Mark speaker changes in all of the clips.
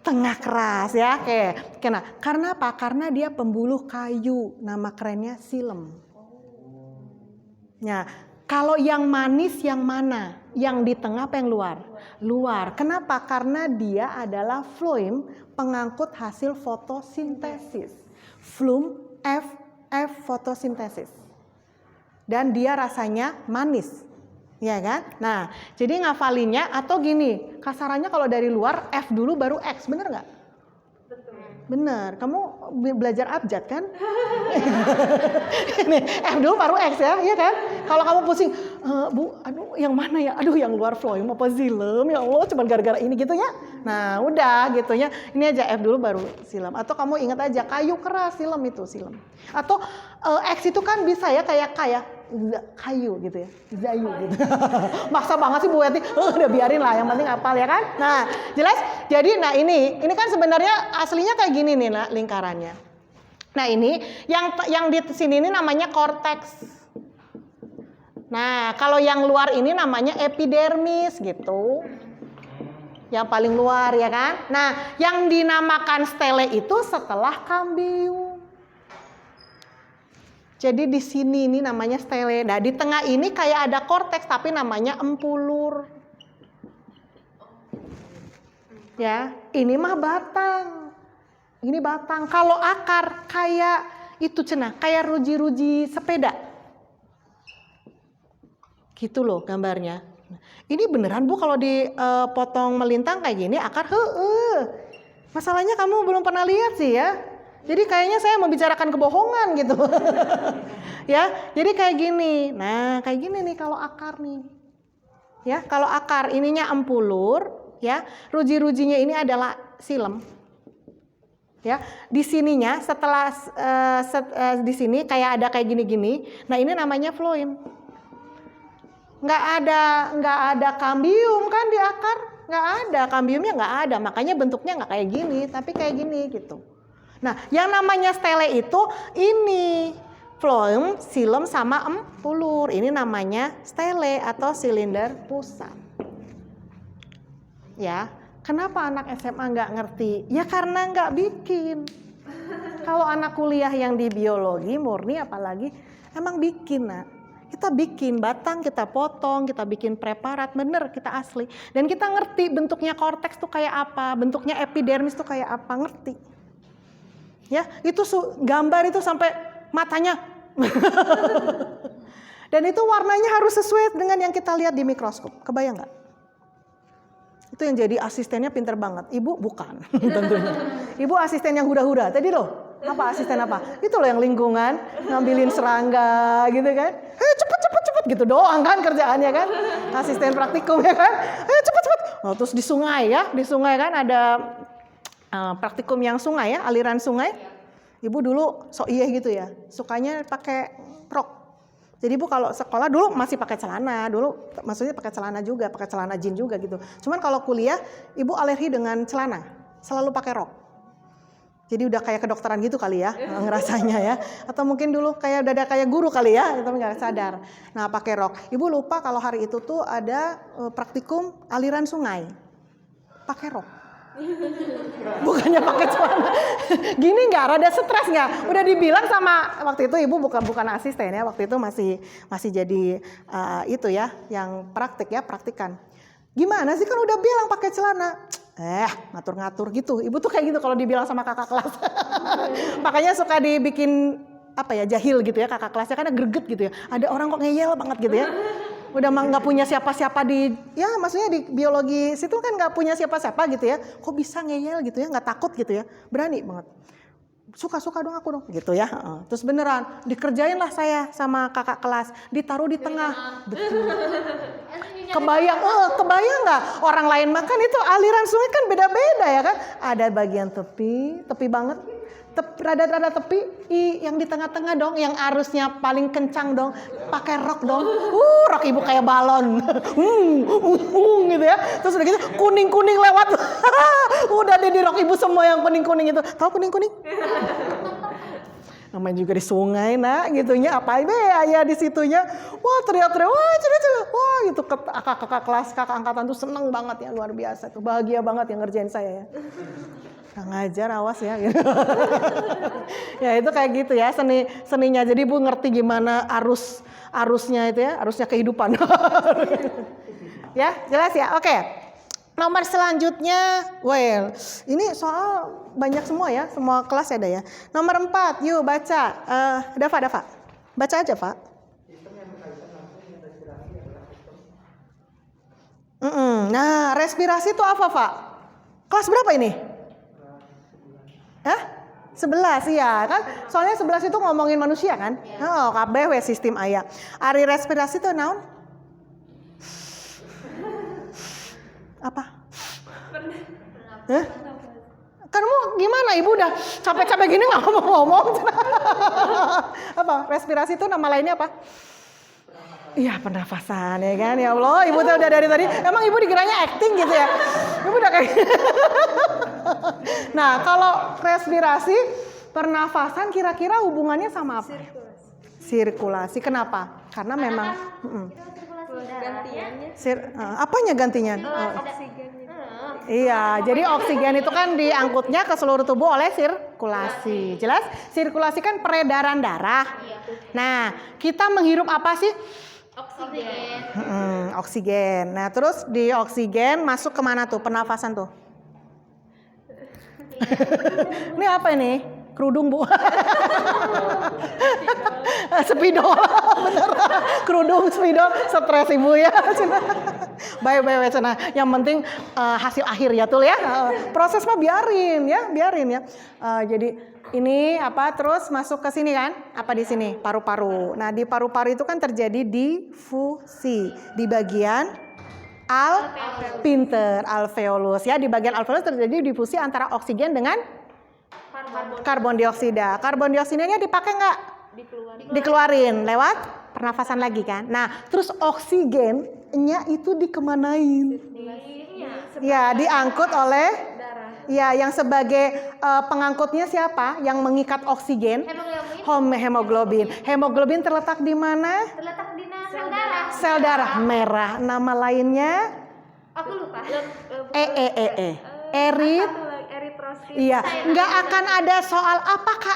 Speaker 1: tengah keras ya. Oke. Nah, karena apa? Karena dia pembuluh kayu. Nama kerennya silem. Nah, kalau yang manis yang mana? Yang di tengah apa yang luar? Luar. Kenapa? Karena dia adalah phloem, pengangkut hasil fotosintesis. Phloem F fotosintesis. Dan dia rasanya manis. Ya kan? Nah, jadi ngafalinnya atau gini, kasarannya kalau dari luar F dulu baru X, bener nggak? Bener, kamu belajar abjad kan? Ini F dulu baru X ya, iya kan? Kalau kamu pusing, Bu, aduh yang mana ya? Aduh yang luar phloem apa silem? Ya Allah, cuma gara-gara ini gitu ya. Nah, udah gitu ya. Ini aja F dulu baru silem. Atau kamu ingat aja kayu keras silem itu silem. Atau X itu kan bisa ya kayak kayu gitu ya, zayu gitu. Maksa banget sih Bu Weti, udah biarin lah, yang penting hafal ya kan. Nah jelas, jadi nah ini kan sebenarnya aslinya kayak gini nih nah, lingkarannya. Nah ini yang di sini ini namanya korteks. Nah kalau yang luar ini namanya epidermis gitu. Yang paling luar ya kan. Nah yang dinamakan stele itu setelah kambium. Jadi di sini ini namanya stele. Nah, di tengah ini kayak ada korteks tapi namanya empulur. Ya, ini mah batang. Ini batang. Kalau akar kayak itu cenah, kayak ruji-ruji sepeda. Gitu loh gambarnya. Ini beneran Bu kalau dipotong melintang kayak gini akar Masalahnya kamu belum pernah lihat sih ya. Jadi kayaknya saya membicarakan kebohongan gitu. Ya, jadi kayak gini. Nah, kayak gini nih kalau akar nih. Ya, kalau akar ininya empulur, ya. Ruji-rujinya ini adalah silem. Ya, di sininya setelah di sini kayak ada kayak gini-gini. Nah, ini namanya phloem. Nggak ada kambium kan di akar? Nggak ada, kambiumnya nggak ada. Makanya bentuknya nggak kayak gini, tapi kayak gini gitu. Nah, yang namanya stele itu ini phloem, silem sama empulur. Ini namanya stele atau silinder pusat. Ya, kenapa anak SMA nggak ngerti? Ya karena nggak bikin. Kalau anak kuliah yang di biologi murni apalagi emang bikin nak. Kita bikin batang, kita potong, kita bikin preparat, bener kita asli. Dan kita ngerti bentuknya korteks tuh kayak apa, bentuknya epidermis tuh kayak apa, ngerti. Ya, itu gambar itu sampai matanya. Dan itu warnanya harus sesuai dengan yang kita lihat di mikroskop. Kebayang nggak? Itu yang jadi asistennya pinter banget. Ibu bukan, tentunya. Ibu asisten yang huda-huda. Tadi loh, apa asisten apa? Itu loh yang lingkungan, ngambilin serangga gitu kan. Cepet gitu doang kan kerjaannya kan. Asisten praktikum ya kan. Cepet. Oh, terus di sungai kan ada praktikum yang sungai ya, aliran sungai. Ibu dulu sok iya gitu ya, sukanya pakai rok. Jadi Ibu kalau sekolah dulu masih pakai celana, dulu maksudnya pakai celana juga, pakai celana jeans juga gitu. Cuman kalau kuliah Ibu alergi dengan celana, selalu pakai rok. Jadi udah kayak kedokteran gitu kali ya ngerasanya ya. Atau mungkin dulu kayak udah ada kayak guru kali ya, tapi nggak sadar. Nah pakai rok. Ibu lupa kalau hari itu tuh ada praktikum aliran sungai, pakai rok. Bukannya pakai celana. Gini nggak? Rada stres nggak? Udah dibilang sama waktu itu Ibu bukan asisten ya. Waktu itu masih jadi itu ya, yang praktikan. Gimana sih kan udah bilang pakai celana? Ngatur-ngatur gitu. Ibu tuh kayak gitu kalau dibilang sama kakak kelas. Makanya suka dibikin jahil gitu ya kakak kelasnya karena greget gitu ya. Ada orang kok ngeyel banget gitu ya. Udah nggak punya siapa-siapa maksudnya di biologi situ kan nggak punya siapa-siapa gitu ya. Kok bisa ngeyel gitu ya, nggak takut gitu ya. Berani banget. Suka-suka dong aku dong gitu ya. Terus beneran dikerjain lah saya sama kakak kelas. Ditaruh di tengah. Betul. Kebayang nggak orang lain makan itu aliran sungai kan beda-beda ya kan. Ada bagian tepi banget. Rada-rada tepi, yang di tengah-tengah dong, yang arusnya paling kencang dong, pakai rok dong, rok Ibu kayak balon, gitu ya, terus udah gitu kuning-kuning lewat, udah di rok Ibu semua yang kuning-kuning itu, tahu kuning-kuning? Namanya juga di sungai gitunya, apa ya di situnya, wah teriak-teriak, wah gitu kakak kelas, kakak angkatan tuh seneng banget ya luar biasa, tuh bahagia banget yang ngerjain saya ya. Nggak ngajar, awas ya. Gitu. Ya itu kayak gitu ya seninya. Jadi Bu ngerti gimana arusnya itu ya, arusnya kehidupan. Ya, jelas ya? Oke. Nomor selanjutnya, well, ini soal banyak semua ya, semua kelas ada ya. Nomor 4, yuk baca. Dava. Baca aja, Pak. Nah, respirasi itu apa, Pak? Kelas berapa ini? 11 ya kan? Soalnya 11 itu ngomongin manusia kan? Oh, kabeh we sistem aya. Ari respirasi itu naon? Apa? Kamu gimana? Ibu udah capek-capek gini nggak ngomong-ngomong? Apa? Respirasi itu nama lainnya apa? Iya, pernafasan ya kan, ya Allah, ibu tuh udah dari tadi, emang ibu dikiranya acting gitu ya, ibu udah kayak Nah, kalau respirasi, pernafasan kira-kira hubungannya sama apa? Sirkulasi, kenapa? Karena memang apanya gantinya? Iya, jadi oksigen itu kan diangkutnya ke seluruh tubuh oleh sirkulasi. Jelas? Sirkulasi kan peredaran darah. Nah, kita menghirup apa sih? Oksigen. Nah, terus di oksigen masuk kemana tuh pernafasan tuh? Ini apa ini? Kerudung Bu. Spidol, bener. Kerudung spidol, stres ibu ya. Baik cina. Yang penting hasil akhir ya tuh ya. Proses mah biarin ya. Jadi ini apa terus masuk ke sini kan? Apa di sini? Paru-paru. Nah, di paru-paru itu kan terjadi difusi di bagian alveolus ya. Di bagian alveolus terjadi difusi antara oksigen dengan karbon dioksida. Karbon dioksidanya dipakai nggak? Dikeluarin lewat pernafasan lagi kan. Nah, terus oksigennya itu dikemanain? Ya, diangkut oleh ya, yang sebagai pengangkutnya siapa? Yang mengikat oksigen? Hemoglobin. Hemoglobin terletak di mana?
Speaker 2: Terletak di sel darah.
Speaker 1: Sel darah merah. Nama lainnya?
Speaker 2: Aku lupa. Eritrosit.
Speaker 1: Iya, nggak akan ada soal apakah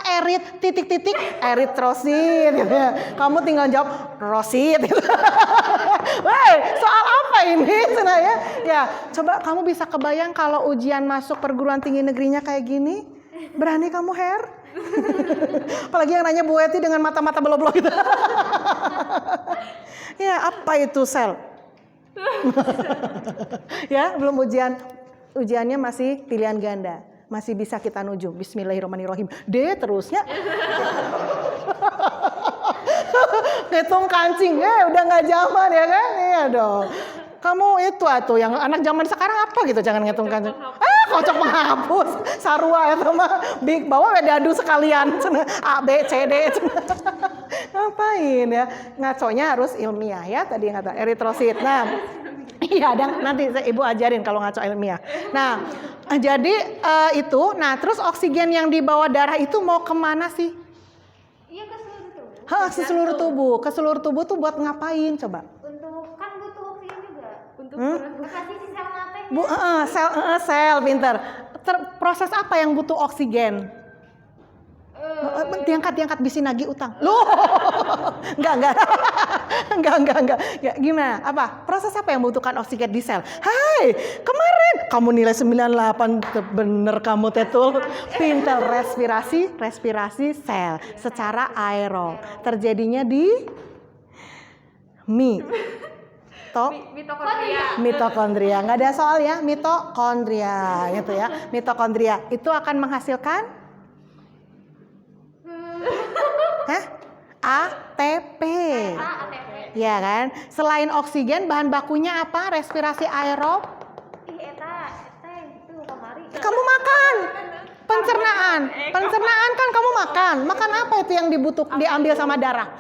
Speaker 1: eritrosit gitu ya. Kamu tinggal jawab rosit gitu. Woi, soal apa ini sebenarnya? Ya, coba kamu bisa kebayang kalau ujian masuk perguruan tinggi negerinya kayak gini? Berani kamu, Her? Apalagi yang nanya Bu Eti dengan mata-mata belok-belok gitu. Ya, apa itu sel? Ya, belum ujiannya masih pilihan ganda. Masih bisa kita nuju. Bismillahirrahmanirrahim. D terusnya. Ngitung kancing. Udah gak zaman ya kan? Iya dong. Kamu itu tuh yang anak zaman sekarang apa gitu, jangan ngitung kancing. Kocok menghapus. Sarua itu mah big bawa dadu sekalian. A, B, C, D. Ngapain ya? Ngaconya harus ilmiah ya. Tadi yang kata eritrosit. Nah, iya, dan nanti ibu ajarin kalau ngaco ilmiah. Nah, jadi itu, nah terus oksigen yang dibawa darah itu mau kemana sih?
Speaker 2: Iya, ke seluruh tubuh.
Speaker 1: Ke seluruh tubuh. Ke seluruh tubuh tuh buat ngapain coba?
Speaker 2: Untuk kan butuh oksigen juga. Untuk kasih si sel matanya.
Speaker 1: Sel pinter. Proses apa yang butuh oksigen? Diangkat bisi nagih utang. Loh. Enggak. Ya, gimana? Apa? Proses apa yang membutuhkan oksigen di sel? Hai, kemarin kamu nilai 98, bener kamu Tetul. Pintar respirasi sel secara aerob. Terjadinya di mitokondria. Enggak ada soal ya, mitokondria gitu ya. Mitokondria itu akan menghasilkan ATP. Ya kan? Selain oksigen, bahan bakunya apa? Respirasi aerob. Kamu makan. Pencernaan kan kamu makan. Makan apa itu yang diambil sama darah?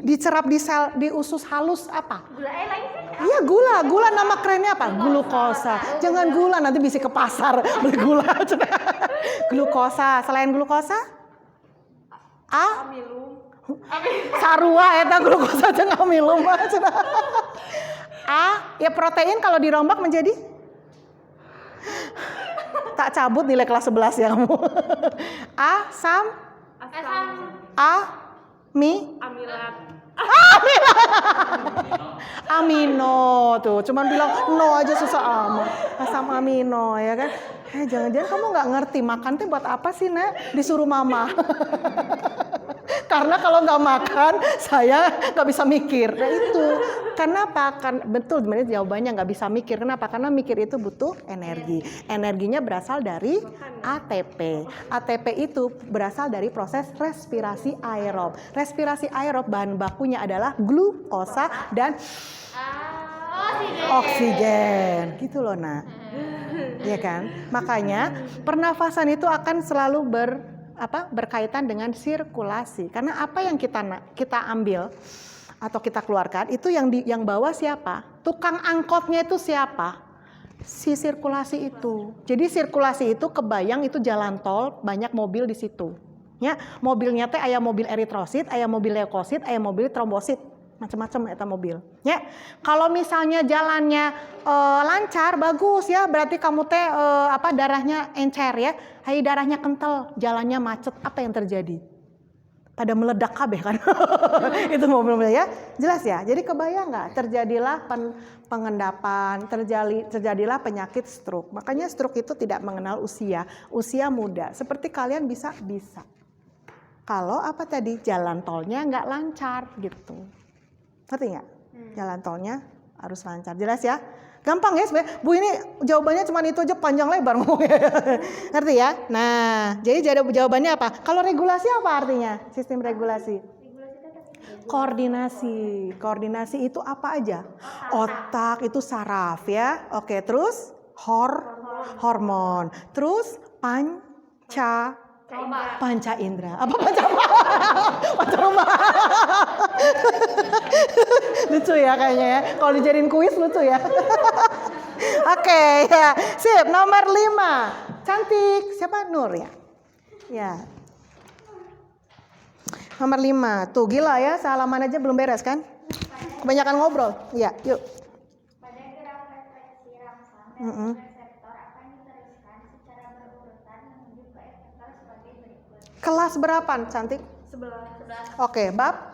Speaker 1: Dicerap di sel, di usus halus apa?
Speaker 2: Gula lain sih.
Speaker 1: Iya, gula nama kerennya apa? Glukosa. Jangan gula, nanti bisa ke pasar beli gula. Glukosa. Selain glukosa?
Speaker 2: Amilum.
Speaker 1: Sarua eta glukosa jeung amilum. Ya protein kalau dirombak menjadi Tak cabut nilai kelas 11 ya kamu. Asam.
Speaker 3: Amilat.
Speaker 1: Amino tuh, cuman bilang no aja susah amat. Asam amino ya kan. Jangan-jangan kamu nggak ngerti makan tuh buat apa sih, Nak? Disuruh mama. Karena kalau nggak makan, saya nggak bisa mikir. Nah itu, kenapa? Betul, sebenarnya jawabannya nggak bisa mikir. Kenapa? Karena mikir itu butuh energi. Energinya berasal dari ATP. ATP itu berasal dari proses respirasi aerob. Respirasi aerob bahan bakunya adalah glukosa dan oksigen. Gitu loh, Nak. Iya kan? Makanya pernafasan itu akan selalu berkaitan dengan sirkulasi. Karena apa yang kita ambil atau kita keluarkan itu yang bawa siapa? Tukang angkotnya itu siapa? Si sirkulasi itu. Jadi sirkulasi itu kebayang itu jalan tol, banyak mobil di situ. Ya, mobilnya teh aya mobil eritrosit, aya mobil leukosit, aya mobil trombosit. Macam-macam eta mobil. Ya. Kalau misalnya jalannya lancar, bagus ya, berarti kamu teh darahnya encer ya. Hai darahnya kental, jalannya macet, apa yang terjadi? Pada meledak kabeh kan. Itu mobil-mobil ya. Jelas ya. Jadi kebayang nggak? Terjadilah pengendapan, terjadilah penyakit stroke. Makanya stroke itu tidak mengenal usia muda. Seperti kalian bisa. Kalau jalan tolnya nggak lancar gitu. Ngerti nggak? Jalan tolnya harus lancar. Jelas ya? Gampang ya sebenarnya. Bu ini jawabannya cuma itu aja panjang lebar ngomongnya. Ngerti ya? Nah, jadi jawabannya apa? Kalau regulasi apa artinya? Sistem regulasi. Koordinasi. Koordinasi itu apa aja? Otak itu saraf ya. Oke, terus hormon. Terus panca indera. Apa panca lucu ya kayaknya ya. Kalau dijadiin kuis lucu ya. Oke, ya. Sip, nomor 5. Cantik. Siapa? Nur ya? Ya. Nomor 5. Tuh gila ya, salaman aja belum beres kan? Kebanyakan ngobrol. Ya, yuk.
Speaker 2: Pada gerak refleksi rangsang dan reseptor akan diteruskan secara berurutan menuju ke efektor sebagai berikut.
Speaker 1: Kelas berapa, Cantik?
Speaker 3: 11.
Speaker 1: Oke, bab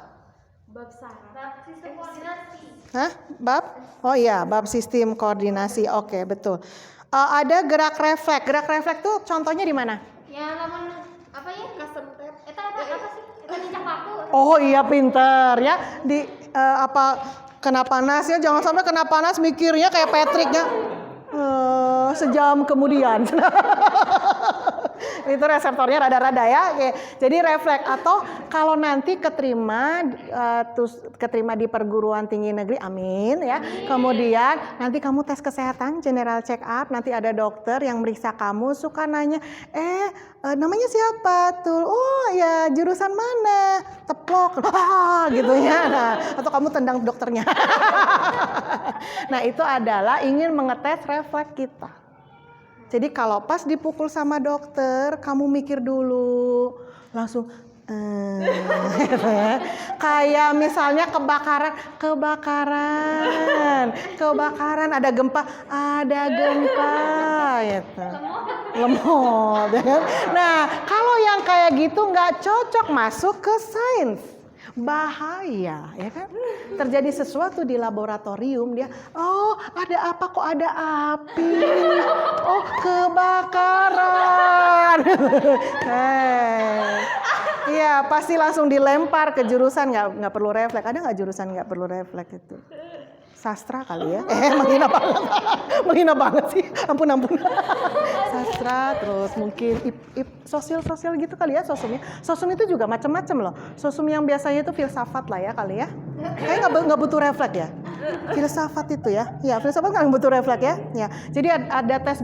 Speaker 3: Saraf.
Speaker 2: Bab sistem koordinasi.
Speaker 1: Hah? Bab? Oh iya, bab sistem koordinasi. Oke, betul. Ada gerak refleks. Gerak refleks tuh contohnya di mana?
Speaker 2: Ya namun apa ya?
Speaker 3: Custom tape.
Speaker 2: Eta apa sih? Eta cicak paku.
Speaker 1: Oh iya, pinter ya. Di kena panas ya, jangan sampai kena panas mikirnya kayak Patrick ya. Sejam kemudian. Itu reseptornya rada-rada ya. Oke. Jadi refleks atau kalau nanti keterima di perguruan tinggi negeri, amin ya. Kemudian nanti kamu tes kesehatan, general check up, nanti ada dokter yang meriksa kamu, suka nanya, namanya siapa tuh? Oh ya jurusan mana? Teplok, gitu ya. Nah, atau kamu tendang dokternya. Nah itu adalah ingin mengetes refleks kita. Jadi kalau pas dipukul sama dokter, kamu mikir dulu, langsung gitu ya. Kayak misalnya kebakaran, ada gempa, gitu. Lemot, ya kan? Nah, kalau yang kayak gitu nggak cocok masuk ke sains. Bahaya, ya kan? Terjadi sesuatu di laboratorium, dia, oh ada apa kok ada api? Oh kebakaran. Iya, pasti langsung dilempar ke jurusan nggak perlu refleks. Ada nggak jurusan nggak perlu refleks itu? Sastra kali ya? Menghina banget sih. Ampun. Sastra, terus mungkin sosial gitu kali ya sosumnya. Sosum itu juga macam-macam loh. Sosum yang biasanya itu filsafat lah ya kali ya. Kayaknya nggak butuh refleks ya. Filsafat itu ya. Ya, filsafat nggak butuh refleks ya. Ya. Jadi ada tes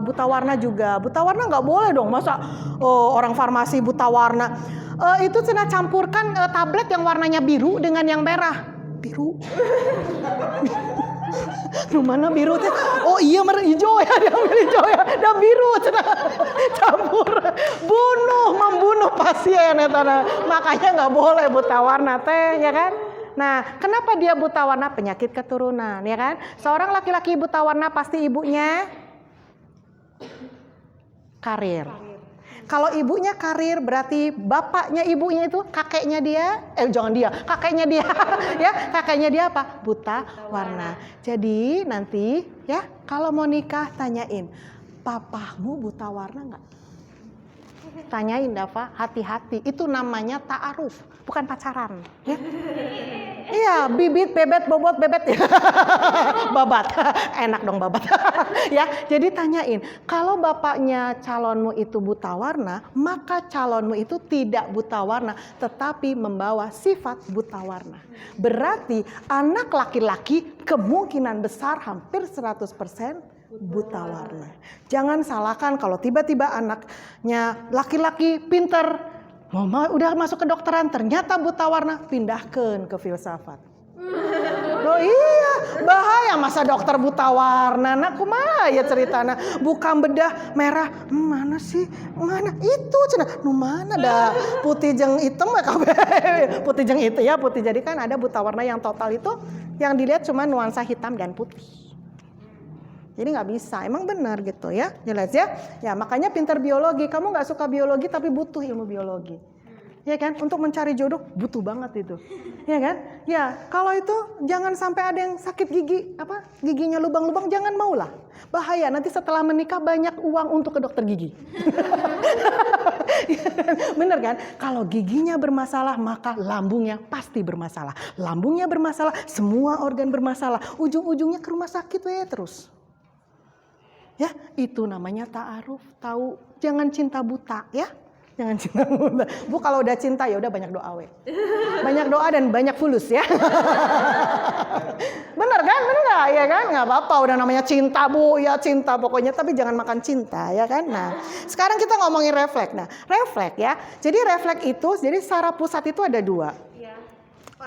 Speaker 1: buta warna juga. Buta warna nggak boleh dong. Masa orang farmasi buta warna. Itu cina campurkan tablet yang warnanya biru dengan yang merah. Biru. Mana biru teh? Oh iya hijau ya, dia ambil hijau ya. Dan biru campur. Membunuh pasien ya tanah. Makanya nggak boleh buta warna teh ya kan? Nah, kenapa dia buta warna? Penyakit keturunan ya kan? Seorang laki-laki buta warna pasti ibunya Karir. Kalau ibunya karir berarti bapaknya ibunya itu kakeknya dia, kakeknya dia ya, kakeknya dia apa? Buta warna. Jadi nanti ya kalau mau nikah tanyain, papamu buta warna nggak? Tanyain Dava, hati-hati. Itu namanya ta'aruf, bukan pacaran. Ya? Iya, bibit, bebet, bobot, bebet. Babat, enak dong babat. Ya, jadi tanyain, kalau bapaknya calonmu itu buta warna, maka calonmu itu tidak buta warna, tetapi membawa sifat buta warna. Berarti anak laki-laki kemungkinan besar hampir 100% buta warna. Jangan salahkan kalau tiba-tiba anaknya laki-laki pinter, mama udah masuk ke dokteran ternyata buta warna, pindahkan ke filsafat. Loh iya, bahaya masa dokter buta warna. Nah, kumaha ya ceritana? Bukan bedah merah, mana sih? Mana itu cenah? Nu mana dah? Putih jeung hitam putih jeung itu ya, putih. Jadi kan ada buta warna yang total itu yang dilihat cuma nuansa hitam dan putih. Jadi nggak bisa, emang benar gitu ya, jelas ya. Ya makanya pintar biologi, kamu nggak suka biologi tapi butuh ilmu biologi, ya kan? Untuk mencari jodoh butuh banget itu, ya kan? Ya kalau itu jangan sampai ada yang sakit gigi, giginya lubang-lubang, jangan maulah, bahaya. Nanti setelah menikah banyak uang untuk ke dokter gigi, bener kan? Kalau giginya bermasalah maka lambungnya pasti bermasalah, lambungnya bermasalah, semua organ bermasalah, ujung-ujungnya ke rumah sakit terus. Ya, itu namanya ta'aruf, tahu. Jangan cinta buta ya. Jangan cinta buta. Bu kalau udah cinta ya udah banyak doa Banyak doa dan banyak fulus ya. Bener kan? Bener enggak? Ya kan? Enggak apa-apa udah namanya cinta, Bu. Ya cinta pokoknya, tapi jangan makan cinta ya kan? Nah, sekarang kita ngomongin refleks. Nah, refleks ya. Jadi refleks itu jadi saraf pusat itu ada 2.
Speaker 3: Iya.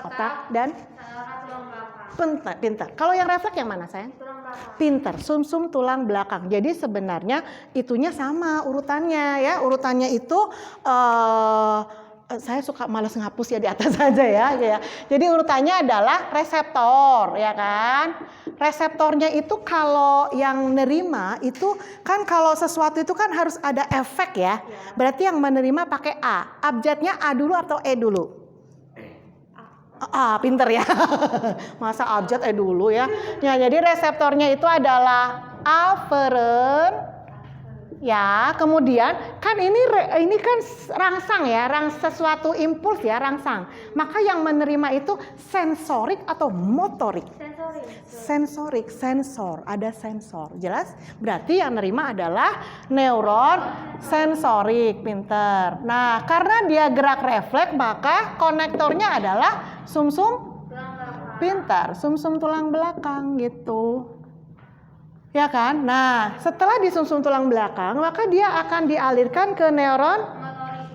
Speaker 1: Otak dan
Speaker 3: tulang belakang.
Speaker 1: Pintar. Kalau yang refleks yang mana, sayang?
Speaker 3: Tulang belakang.
Speaker 1: Pintar, sumsum tulang belakang. Jadi sebenarnya itunya sama urutannya ya. Urutannya itu saya suka malas ngapus ya di atas saja ya. Jadi urutannya adalah reseptor ya kan. Reseptornya itu kalau yang nerima itu kan kalau sesuatu itu kan harus ada efek ya. Berarti yang menerima pakai A. Abjadnya A dulu atau E dulu? Pinter ya. Masa abjad dulu ya. Ya, jadi reseptornya itu adalah aferen. Ya, kemudian kan ini kan rangsang ya, sesuatu impuls ya, rangsang. Maka yang menerima itu sensorik atau motorik? Sensor, ada sensor. Jelas? Berarti yang nerima adalah neuron sensorik, pinter. Nah, karena dia gerak refleks, maka konektornya adalah sumsum pintar, sumsum tulang belakang gitu. Ya kan? Nah, setelah di sumsum tulang belakang, maka dia akan dialirkan ke neuron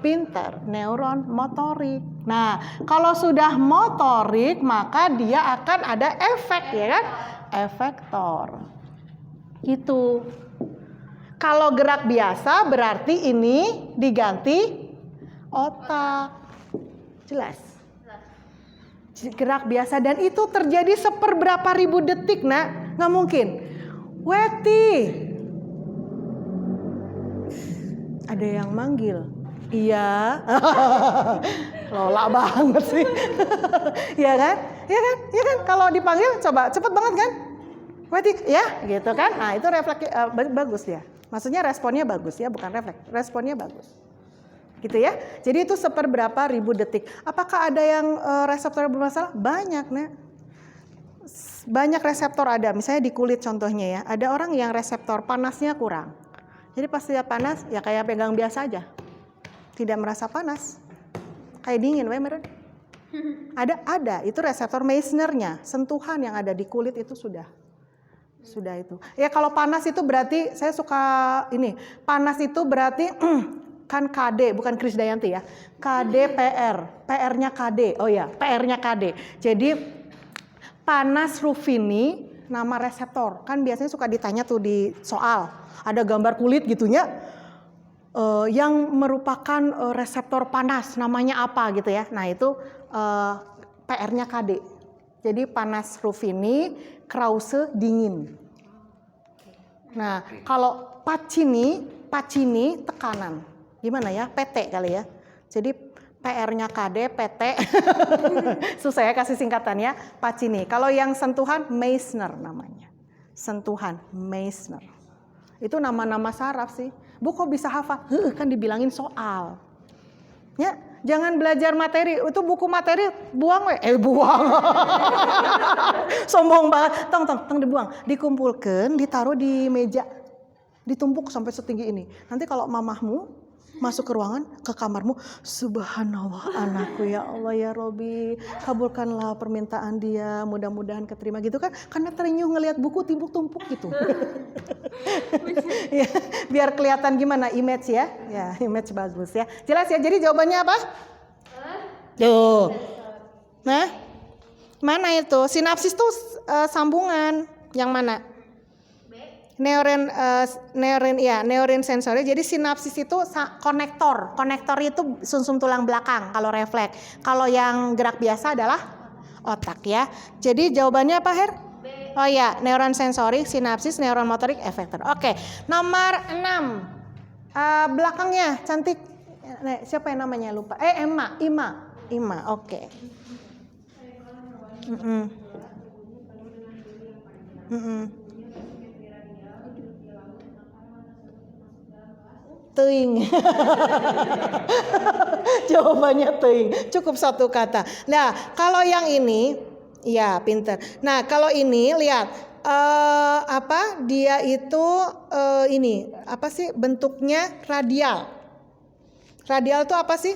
Speaker 1: pintar, neuron motorik. Nah, kalau sudah motorik, maka dia akan ada efek, ya kan? Efektor. Gitu. Kalau gerak biasa berarti ini diganti otak. Jelas? Gerak biasa dan itu terjadi seperberapa ribu detik, nak? Nggak mungkin. Weti, ada yang manggil. Iya, lola banget sih. Iya kan? Iya kan? Iya kan? Kalau dipanggil coba cepet banget kan? Weti, ya, gitu kan? Nah itu refleks bagus ya. Maksudnya responnya bagus ya, bukan refleks. Responnya bagus. Gitu ya. Jadi itu seperberapa ribu detik. Apakah ada yang reseptor bermasalah? Banyak, Nek. Banyak reseptor ada, misalnya di kulit contohnya ya. Ada orang yang reseptor panasnya kurang. Jadi pas dia panas, ya kayak pegang biasa aja. Tidak merasa panas. Kayak dingin, meren. Ada. Itu reseptor Meissnernya. Sentuhan yang ada di kulit itu sudah itu. Ya kalau panas itu berarti, saya suka ini. Panas itu berarti kan KD, bukan Krisdayanti ya. KD PR. PR-nya KD. Oh ya, PR-nya KD. Jadi panas Ruffini nama reseptor. Kan biasanya suka ditanya tuh di soal. Ada gambar kulit gitunya. Yang merupakan reseptor panas. Namanya apa gitu ya. Nah itu PR-nya KD. Jadi panas Ruffini, Krause dingin. Nah, kalau Pacini tekanan. Gimana ya? PT kali ya. Jadi PR-nya KD, PT. Susah ya kasih singkatannya. Pacini. Kalau yang sentuhan, Meissner namanya. Sentuhan, Meissner. Itu nama-nama saraf sih. Bu kok bisa hafal? Kan dibilangin soal. Ya, jangan belajar materi. Itu buku materi buang we. Buang. Sombong banget. Tong dibuang. Dikumpulkan, ditaruh di meja. Ditumpuk sampai setinggi ini. Nanti kalau mamahmu masuk ke ruangan, ke kamarmu, subhanallah anakku ya Allah ya Robi, kabulkanlah permintaan dia, mudah-mudahan keterima gitu kan, karena terenyuh ngelihat buku tumpuk-tumpuk gitu. Ya, biar kelihatan gimana image ya, image bagus ya. Jelas ya, jadi jawabannya apa? Tuh. Nah, mana itu? Sinapsis tuh sambungan, yang mana? Neuron sensori. Jadi sinapsis itu konektor. Konektor itu sumsum tulang belakang kalau refleks. Kalau yang gerak biasa adalah otak ya. Jadi jawabannya apa, Her? Oh ya, neuron sensori, sinapsis, neuron motorik, efektor. Oke, nomor 6. Belakangnya cantik. Siapa yang namanya lupa? Ima. Oke. Teuing. Jawabannya teuing. Cukup satu kata. Nah, kalau yang ini, ya pinter. Nah, kalau ini lihat dia itu ini apa sih bentuknya radial. Radial itu apa sih?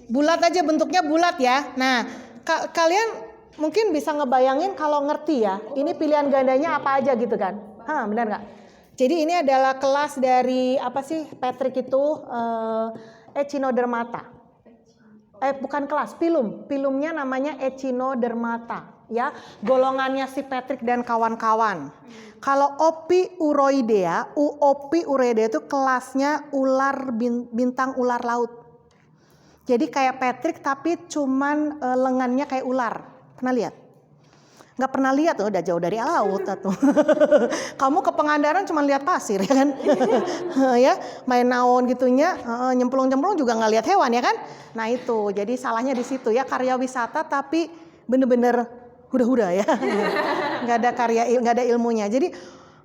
Speaker 1: Bulat aja bentuknya bulat ya. Nah, kalian mungkin bisa ngebayangin kalau ngerti ya. Ini pilihan gandanya apa aja gitu kan? Benar nggak? Jadi ini adalah kelas dari apa sih Patrick itu Echinodermata. Bukan kelas, filmnya namanya Echinodermata ya, golongannya si Patrick dan kawan-kawan. Kalau Ophiuroidea itu kelasnya ular bintang ular laut. Jadi kayak Patrick tapi cuman lengannya kayak ular. Pernah lihat? Nggak pernah lihat tuh, udah jauh dari laut tuh. Kamu ke Pangandaran cuma lihat pasir ya kan? Ya, main naon gitunya, nyemplung-nyemplung juga nggak lihat hewan ya kan? Nah itu, jadi salahnya di situ ya, karya wisata tapi bener-bener huda-huda ya. Nggak ada ilmunya. Jadi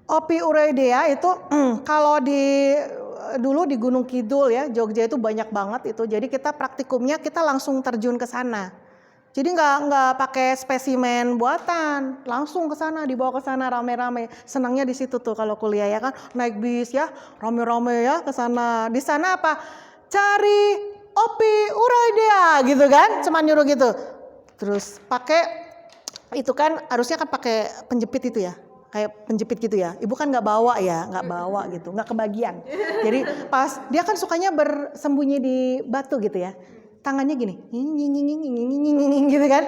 Speaker 1: Ophiuroidea itu kalau dulu di Gunung Kidul ya, Jogja itu banyak banget itu. Jadi kita praktikumnya kita langsung terjun ke sana. Jadi nggak pakai spesimen buatan, langsung ke sana, dibawa ke sana rame-rame. Senangnya di situ tuh kalau kuliah ya kan, naik bis ya, rame-rame ya ke sana. Di sana apa? Cari Ophiuroidea gitu kan, cuma nyuruh gitu. Terus pakai itu kan harusnya kan pakai penjepit itu ya, kayak penjepit gitu ya. Ibu kan nggak bawa gitu, nggak kebagian. Jadi pas dia kan sukanya bersembunyi di batu gitu ya. Tangannya gini, gitu kan,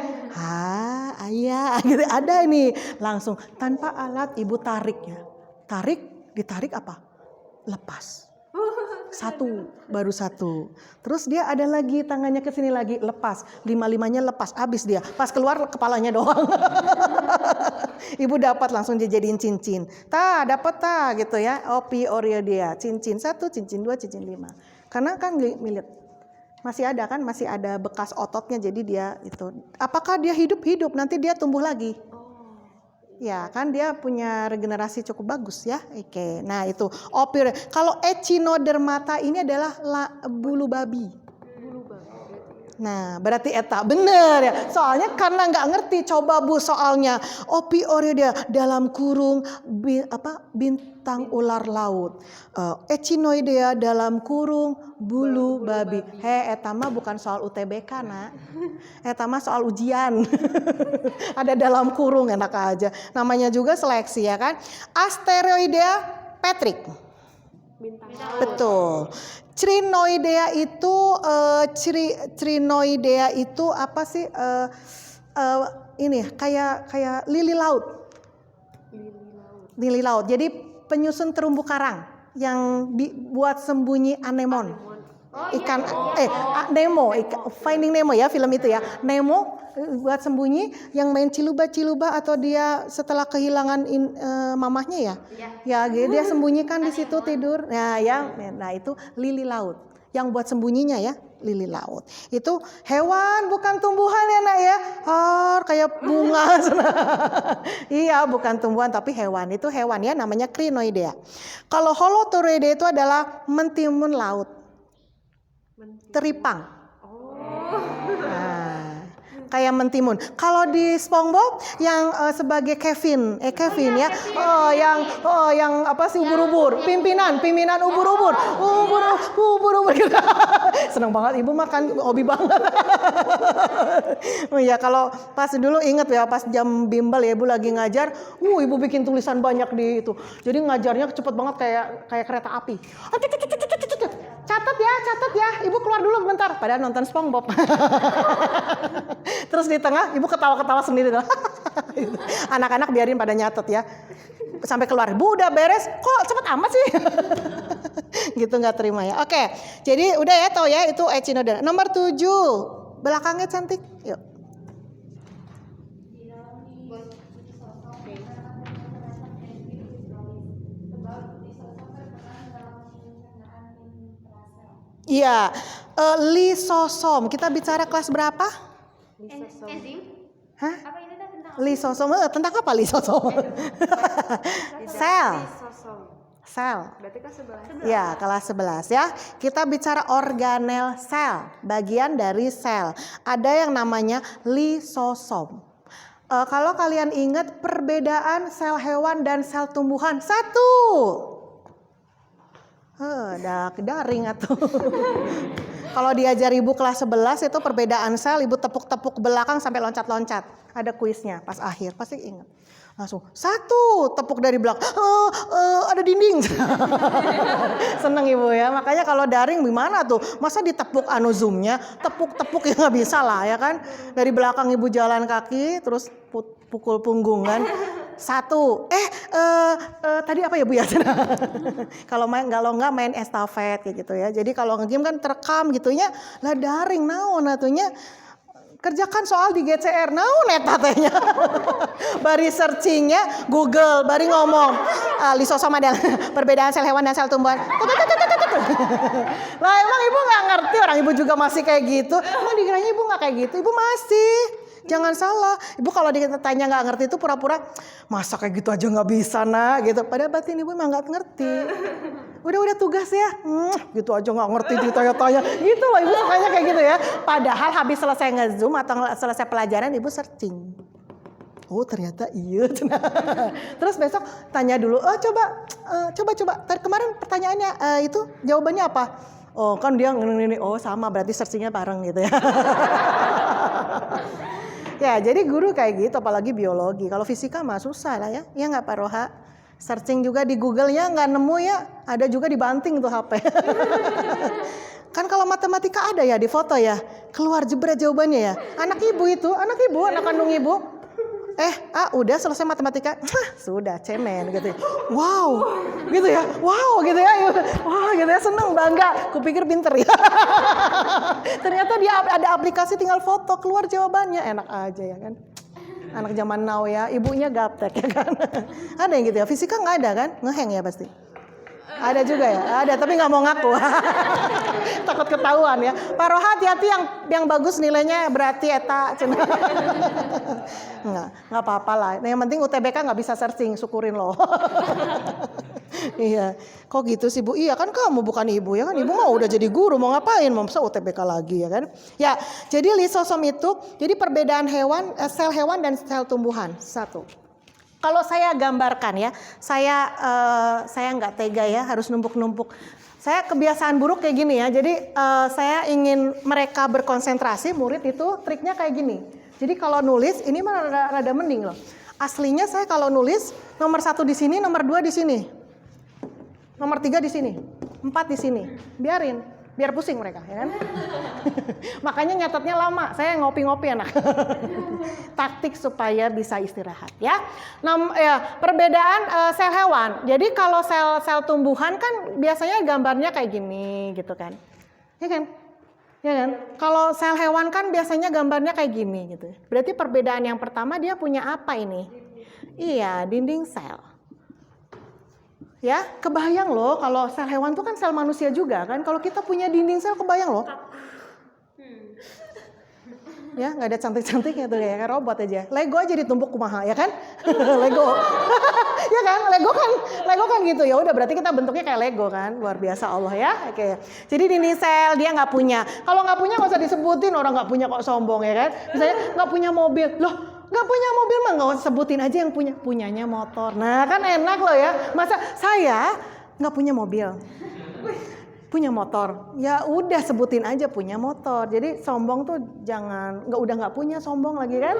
Speaker 1: ayah, gitu ada ini langsung tanpa alat ibu tarik ya, ditarik apa? Lepas, baru satu, terus dia ada lagi tangannya ke sini lagi lepas, 5-5-nya lepas, habis dia, pas keluar kepalanya doang, ibu dapat langsung dijadiin cincin, dapat gitu ya, Ophiuroidea, cincin 1, cincin 2, cincin 5, karena kan milit. Masih ada bekas ototnya, jadi dia itu. Apakah dia hidup? Nanti dia tumbuh lagi. Ya kan dia punya regenerasi cukup bagus ya. Oke. Nah itu kalau Echinodermata ini adalah bulu babi. Nah berarti eta bener ya. Soalnya karena nggak ngerti, coba Bu soalnya Ophiuroidea dalam kurung bintang ular laut. Echinoidea dalam kurung bulu babi. Eta mah bukan soal UTBK nak. Eta mah soal ujian. Ada dalam kurung enak aja. Namanya juga seleksi ya kan. Asteroidea Patrick. Betul. Crinoidea itu apa sih? Ini kayak lili laut. Lili laut. Jadi penyusun terumbu karang yang dibuat sembunyi anemon. Ikan Nemo, Finding Nemo ya film itu ya. Nemo buat sembunyi yang main ciluba-ciluba atau dia setelah kehilangan mamahnya ya. Ya, dia sembunyikan di situ tidur. Nah itu lili laut. Yang buat sembunyinya ya, lili laut. Itu hewan bukan tumbuhan ya nak ya. Kayak bunga. Iya, bukan tumbuhan tapi hewan. Itu hewan ya, namanya Crinoidea. Kalau Holoturoidea itu adalah mentimun laut. Teripang. Nah, kayak mentimun. Kalau di SpongeBob yang sebagai Kevin ya. Yang apa sih ubur-ubur, pimpinan ubur-ubur. Ubur-ubur. Senang banget ibu makan, hobi banget. Ya kalau pas dulu inget ya pas jam bimbel ya ibu lagi ngajar, ibu bikin tulisan banyak di itu. Jadi ngajarnya cepet banget kayak kereta api. Catat ya, ibu keluar dulu bentar. Padahal nonton SpongeBob. Terus di tengah ibu ketawa-ketawa sendiri. Anak-anak biarin pada nyatet ya. Sampai keluar, Bu udah beres, kok cepet amat sih? Gitu nggak terima ya. Oke, jadi udah ya tahu ya itu Echinodon. Nomor 7, belakangnya cantik. Yuk. Iya, lisosom. Kita bicara kelas berapa?
Speaker 2: Enzim?
Speaker 1: Hah?
Speaker 2: Apa ini tentang
Speaker 1: Lisosom. Tentang apa lisosom? Sel. Sel.
Speaker 3: Berarti kelas 11.
Speaker 1: Ya, kelas 11 ya. Kita bicara organel sel, bagian dari sel. Ada yang namanya lisosom. Kalau kalian ingat perbedaan sel hewan dan sel tumbuhan, satu. Daring atau kalau diajar ibu kelas 11 itu perbedaan sel, ibu tepuk-tepuk ke belakang sampai loncat-loncat. Ada kuisnya pas akhir, pasti ingat. Langsung satu tepuk dari belakang, ada dinding. Seneng ibu ya, makanya kalau daring gimana tuh? Masa ditepuk zoomnya, tepuk-tepuk ya nggak bisa lah ya kan? Dari belakang ibu jalan kaki, terus pukul punggung kan. Satu, tadi apa ya Bu ya? Kalau nggak main estafet kayak gitu ya. Jadi kalau nge-game kan terekam gitunya, lah daring naon atunya. Kerjakan soal di GCR, naon eta tanya. Bari searchingnya Google, bari ngomong lisosom adalah perbedaan sel hewan dan sel tumbuhan. Lah emang ibu nggak ngerti, orang ibu juga masih kayak gitu. Emang dikiranya ibu nggak kayak gitu, ibu masih. Jangan salah, ibu kalau ditanya nggak ngerti itu pura-pura masa kayak gitu aja nggak bisa nak gitu. Padahal batin ibu emang nggak ngerti. Udah tugas ya, gitu aja nggak ngerti ditanya-tanya. Gitu loh ibu sukanya kayak gitu ya. Padahal habis selesai nge-zoom atau selesai pelajaran ibu searching. Oh ternyata iya. Terus besok tanya dulu. Coba. Tadi kemarin pertanyaannya itu jawabannya apa? Oh kan dia ini. Oh sama berarti searchingnya bareng gitu ya. Ya, jadi guru kayak gitu, apalagi biologi. Kalau fisika mah susah lah ya. Ya nggak Pak Roha? Searching juga di Google-nya nggak nemu ya. Ada juga dibanting tuh HP. Kan kalau matematika ada ya di foto ya. Keluar jebret jawabannya ya. Anak anak kandung ibu. Udah selesai matematika. Sudah cemen gitu ya. Wow gitu ya. Wah gitu ya, seneng, bangga. Kupikir pinter ya. Ternyata dia ada aplikasi tinggal foto, keluar jawabannya. Enak aja ya kan. Anak zaman now ya, ibunya gaptek ya kan. Ada yang gitu ya, fisika nggak ada kan? Ngeheng ya pasti. Ada juga ya, ada tapi nggak mau ngaku. Takut ketahuan ya. Pak Roha hati-hati yang bagus nilainya berarti eta. Nggak apa-apa lah. Yang penting UTBK nggak bisa searching, syukurin loh. Iya, kok gitu sih Bu? Iya kan kamu bukan ibu ya kan? Ibu mau udah jadi guru mau ngapain? Mau masa UTBK lagi ya kan? Ya, jadi lisosom itu jadi perbedaan sel hewan dan sel tumbuhan. Satu. Kalau saya gambarkan ya, saya nggak tega ya harus numpuk-numpuk. Saya kebiasaan buruk kayak gini ya. Jadi saya ingin mereka berkonsentrasi, murid itu triknya kayak gini. Jadi kalau nulis ini mah rada mending loh. Aslinya saya kalau nulis nomor 1 di sini, nomor 2 di sini, nomor 3 di sini, 4 di sini. Biar pusing mereka ya kan. Makanya nyatetnya lama, saya ngopi-ngopi enak. Taktik supaya bisa istirahat ya. Perbedaan sel hewan. Jadi kalau sel tumbuhan kan biasanya gambarnya kayak gini gitu kan. Ya kan? Ya kan? Kalau sel hewan kan biasanya gambarnya kayak gini gitu. Berarti perbedaan yang pertama dia punya apa ini? Iya, dinding sel. Ya, kebayang loh kalau sel hewan tuh kan sel manusia juga kan. Kalau kita punya dinding sel kebayang loh. Ya, nggak ada cantik-cantiknya tuh kayak robot aja. Lego aja ditumpuk kumaha ya kan? Lego. Ya kan? Lego kan gitu. Ya udah berarti kita bentuknya kayak Lego kan. Luar biasa Allah ya. Oke. Jadi dinding sel dia nggak punya. Kalau nggak punya nggak usah disebutin, orang nggak punya kok sombong ya kan. Misalnya nggak punya mobil. Loh, nggak punya mobil mah nggak usah sebutin aja yang punya. Punyanya motor. Nah, kan enak loh ya. Masa saya nggak punya mobil. Punya motor, ya udah sebutin aja punya motor. Jadi sombong tuh jangan, udah nggak punya sombong lagi kan?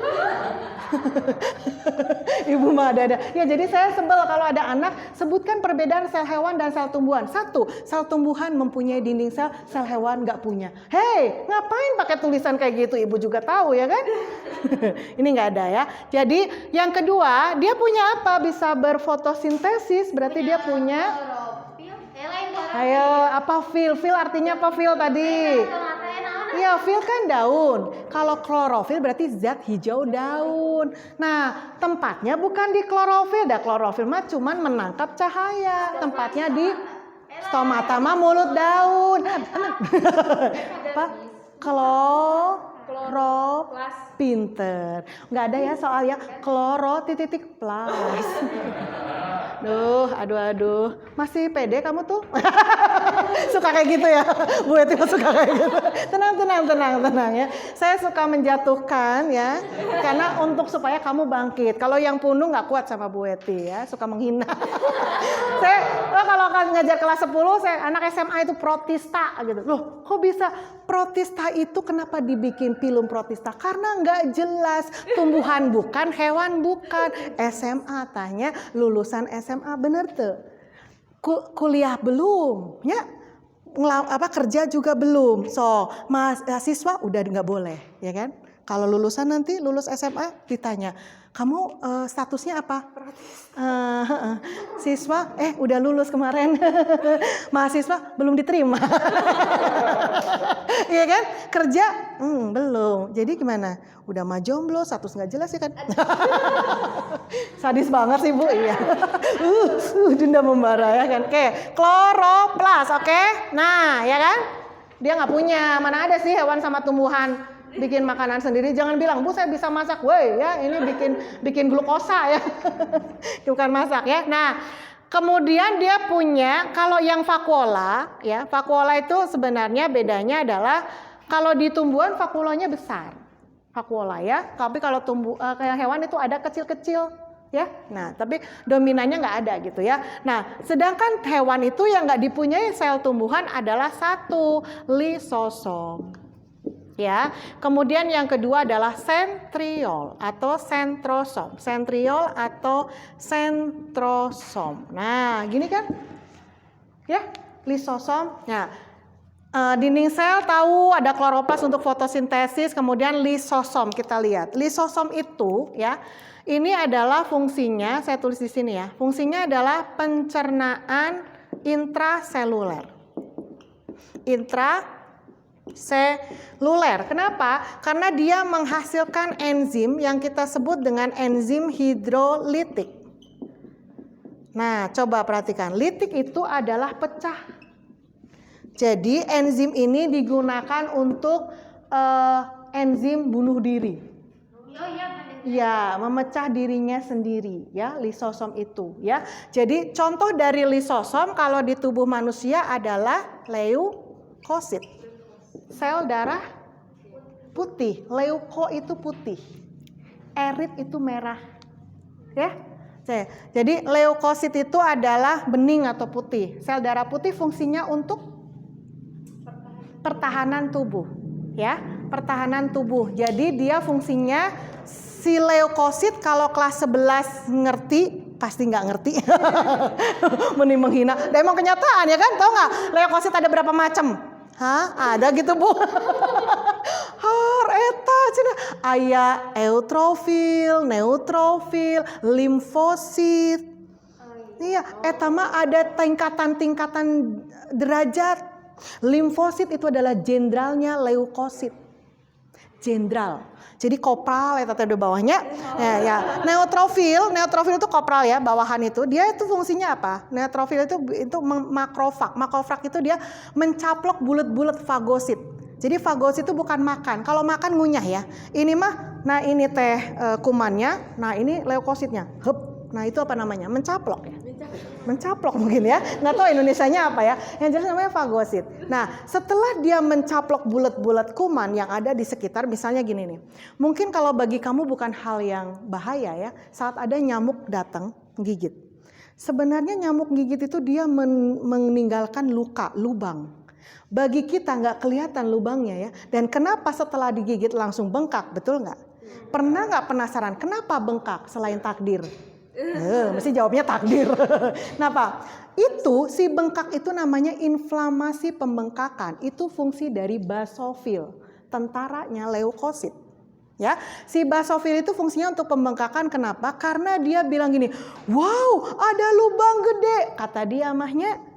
Speaker 1: Ibu mah ada. Ya jadi saya sebel kalau ada anak sebutkan perbedaan sel hewan dan sel tumbuhan. Satu, sel tumbuhan mempunyai dinding sel, sel hewan nggak punya. Hei, ngapain pakai tulisan kayak gitu? Ibu juga tahu ya kan? Ini nggak ada ya. Jadi yang kedua, dia punya apa? Bisa berfotosintesis, berarti dia punya. Ayo, apa fil? Fil artinya apa fil tadi? Iya, fil kan daun. Kalau klorofil berarti zat hijau daun. Nah, tempatnya bukan di klorofil. Klorofil mah cuman menangkap cahaya. Tempatnya di stomata mah mulut daun. Apa? Kloro pinter. Nggak ada ya soalnya kloro titik plus. Aduh. Masih pede kamu tuh? Suka kayak gitu ya? Bu Eti suka kayak gitu. Tenang ya. Saya suka menjatuhkan ya. Karena untuk supaya kamu bangkit. Kalau yang punung nggak kuat sama Bu Eti ya. Suka menghina. Kalau ngajar kelas 10, saya anak SMA itu protista gitu. Loh, kok bisa protista itu kenapa dibikin film protista? Karena nggak jelas. Tumbuhan bukan, hewan bukan. SMA tanya lulusan SMA bener tuh. Kuliah belum, ya? Kerja juga belum. So, mahasiswa udah nggak boleh, ya kan? Kalau lulusan nanti lulus SMA ditanya, kamu statusnya apa? Siswa, udah lulus kemarin. Mahasiswa belum diterima. Iya kan? Kerja belum. Jadi gimana? Udah mah jomblo, status nggak jelas ya kan? Sadis banget sih Bu. Iya. Denda membara ya kan? Oke, kloroplas, oke? Nah, ya kan? Dia nggak punya. Mana ada sih hewan sama tumbuhan bikin makanan sendiri? Jangan bilang, Bu saya bisa masak, woi ya ini bikin glukosa ya. Bukan masak ya. Nah, kemudian dia punya kalau yang vakuola ya, vakuola itu sebenarnya bedanya adalah kalau di tumbuhan vakuolanya besar. Vakuola ya. Tapi kalau kayak hewan itu ada kecil-kecil ya. Nah, tapi dominannya nggak ada gitu ya. Nah, sedangkan hewan itu yang nggak dipunyai sel tumbuhan adalah satu, lisosom. Ya, kemudian yang kedua adalah sentriol atau sentrosom. Sentriol atau sentrosom. Nah, gini kan? Ya, lisosom. Nah, dinding sel tahu ada kloroplas untuk fotosintesis, kemudian lisosom kita lihat. Lisosom itu ya, ini adalah fungsinya, saya tulis di sini ya. Fungsinya adalah pencernaan intraseluler. Seluler. Kenapa? Karena dia menghasilkan enzim yang kita sebut dengan enzim hidrolitik. Nah, coba perhatikan. Litik itu adalah pecah. Jadi enzim ini digunakan untuk enzim bunuh diri. Ya, memecah dirinya sendiri ya, lisosom itu ya. Jadi contoh dari lisosom kalau di tubuh manusia adalah leukosit. Sel darah putih, leuko itu putih, erit itu merah, ya. Jadi leukosit itu adalah bening atau putih. Sel darah putih fungsinya untuk pertahanan tubuh, ya, pertahanan tubuh. Jadi dia fungsinya si leukosit kalau kelas 11 ngerti. Pasti nggak ngerti. Mending menghina. Dan emang kenyataan ya kan, tahu nggak leukosit ada berapa macam? Hah, ada gitu Bu. Eta cina aya eutrofil, neutrofil, limfosit. Iya, eta mah ada tingkatan-tingkatan derajat. Limfosit itu adalah jenderalnya leukosit. Jenderal. Jadi kopral ya tata di bawahnya. Ya. Neutrofil itu kopral ya, bawahan itu. Dia itu fungsinya apa? Neutrofil itu makrofag. Makrofag itu dia mencaplok bulat-bulat fagosit. Jadi fagosit itu bukan makan. Kalau makan ngunyah ya. Ini mah, nah ini teh kumannya, nah ini leukositnya. Hup. Nah itu apa namanya? Mencaplok ya. Mencaplok mungkin ya. Nggak tahu Indonesianya apa ya. Yang jelas namanya fagosit. Nah setelah dia mencaplok bulat-bulat kuman yang ada di sekitar, misalnya gini nih. Mungkin kalau bagi kamu bukan hal yang bahaya ya. Saat ada nyamuk datang gigit. Sebenarnya nyamuk gigit itu dia meninggalkan luka, lubang. Bagi kita nggak kelihatan lubangnya ya. Dan kenapa setelah digigit langsung bengkak, betul nggak? Pernah nggak penasaran kenapa bengkak selain takdir? Mesti jawabnya takdir. Kenapa? Itu si bengkak itu namanya inflamasi pembengkakan. Itu fungsi dari basofil, tentaranya leukosit. Ya, si basofil itu fungsinya untuk pembengkakan. Kenapa? Karena dia bilang gini, wow ada lubang gede. Kata dia mahnya,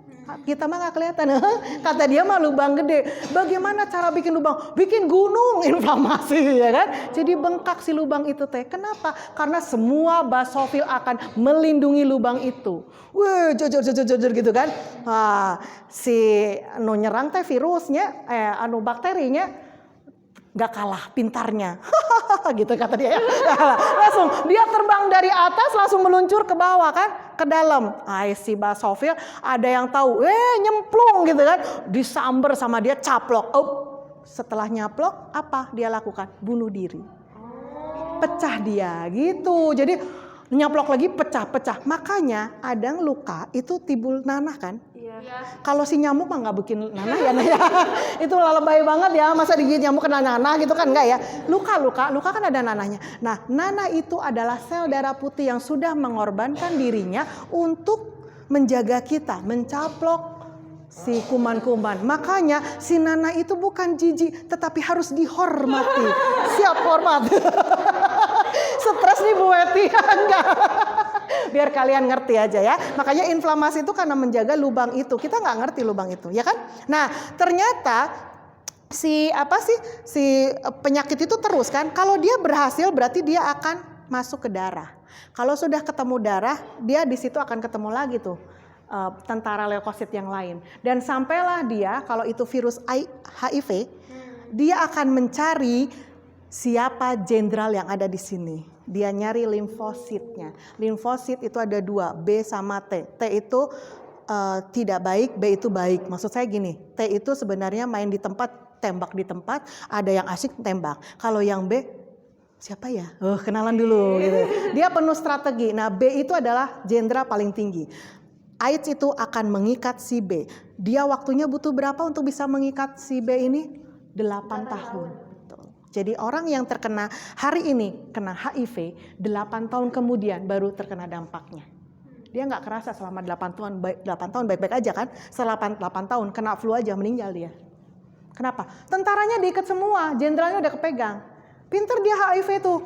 Speaker 1: kita mah gak kelihatan. Kata dia mah lubang gede. Bagaimana cara bikin lubang? Bikin gunung inflamasi ya kan. Jadi bengkak si lubang itu teh. Kenapa? Karena semua basofil akan melindungi lubang itu. Wih, jor gitu kan. Si nyerang teh virusnya, bakterinya gak kalah pintarnya. Gitu kata dia ya. Langsung dia terbang dari atas langsung meluncur ke bawah kan, ke dalam. Si basofil ada yang tahu, nyemplung gitu kan, disamber sama dia, caplok. Setelah nyaplok apa dia lakukan? Bunuh diri. Pecah dia gitu. Jadi nyaplok lagi pecah-pecah. Makanya ada luka itu timbul nanah kan? Kalau si nyamuk mah nggak bikin nanah ya, itu lebay banget ya, masa digigit nyamuk kena nanah gitu kan enggak ya? Luka kan ada nanahnya. Nah, nanah itu adalah sel darah putih yang sudah mengorbankan dirinya untuk menjaga kita, mencaplok si kuman-kuman. Makanya si nanah itu bukan jijik, tetapi harus dihormati. Siap hormat. Stres nih Bu Weti, enggak. Biar kalian ngerti aja ya. Makanya inflamasi itu karena menjaga lubang itu. Kita nggak ngerti lubang itu, ya kan? Nah, ternyata si penyakit itu terus kan. Kalau dia berhasil berarti dia akan masuk ke darah. Kalau sudah ketemu darah, dia di situ akan ketemu lagi tuh tentara leukosit yang lain. Dan sampailah dia, kalau itu virus HIV, dia akan mencari siapa jenderal yang ada di sini. Dia nyari limfositnya. Limfosit itu ada 2, B sama T. T itu tidak baik, B itu baik. Maksud saya gini, T itu sebenarnya main di tempat, tembak di tempat, ada yang asik tembak. Kalau yang B, siapa ya? Kenalan dulu gitu. Dia penuh strategi. Nah, B itu adalah jenderal paling tinggi. AIDS itu akan mengikat si B. Dia waktunya butuh berapa untuk bisa mengikat si B ini? 8 tahun. Jadi orang yang terkena hari ini kena HIV, 8 tahun kemudian baru terkena dampaknya. Dia nggak kerasa selama 8 tahun baik-baik aja kan. Setelah 8 tahun kena flu aja meninggal dia. Kenapa? Tentaranya diikat semua, jenderalnya udah kepegang. Pinter dia HIV tuh,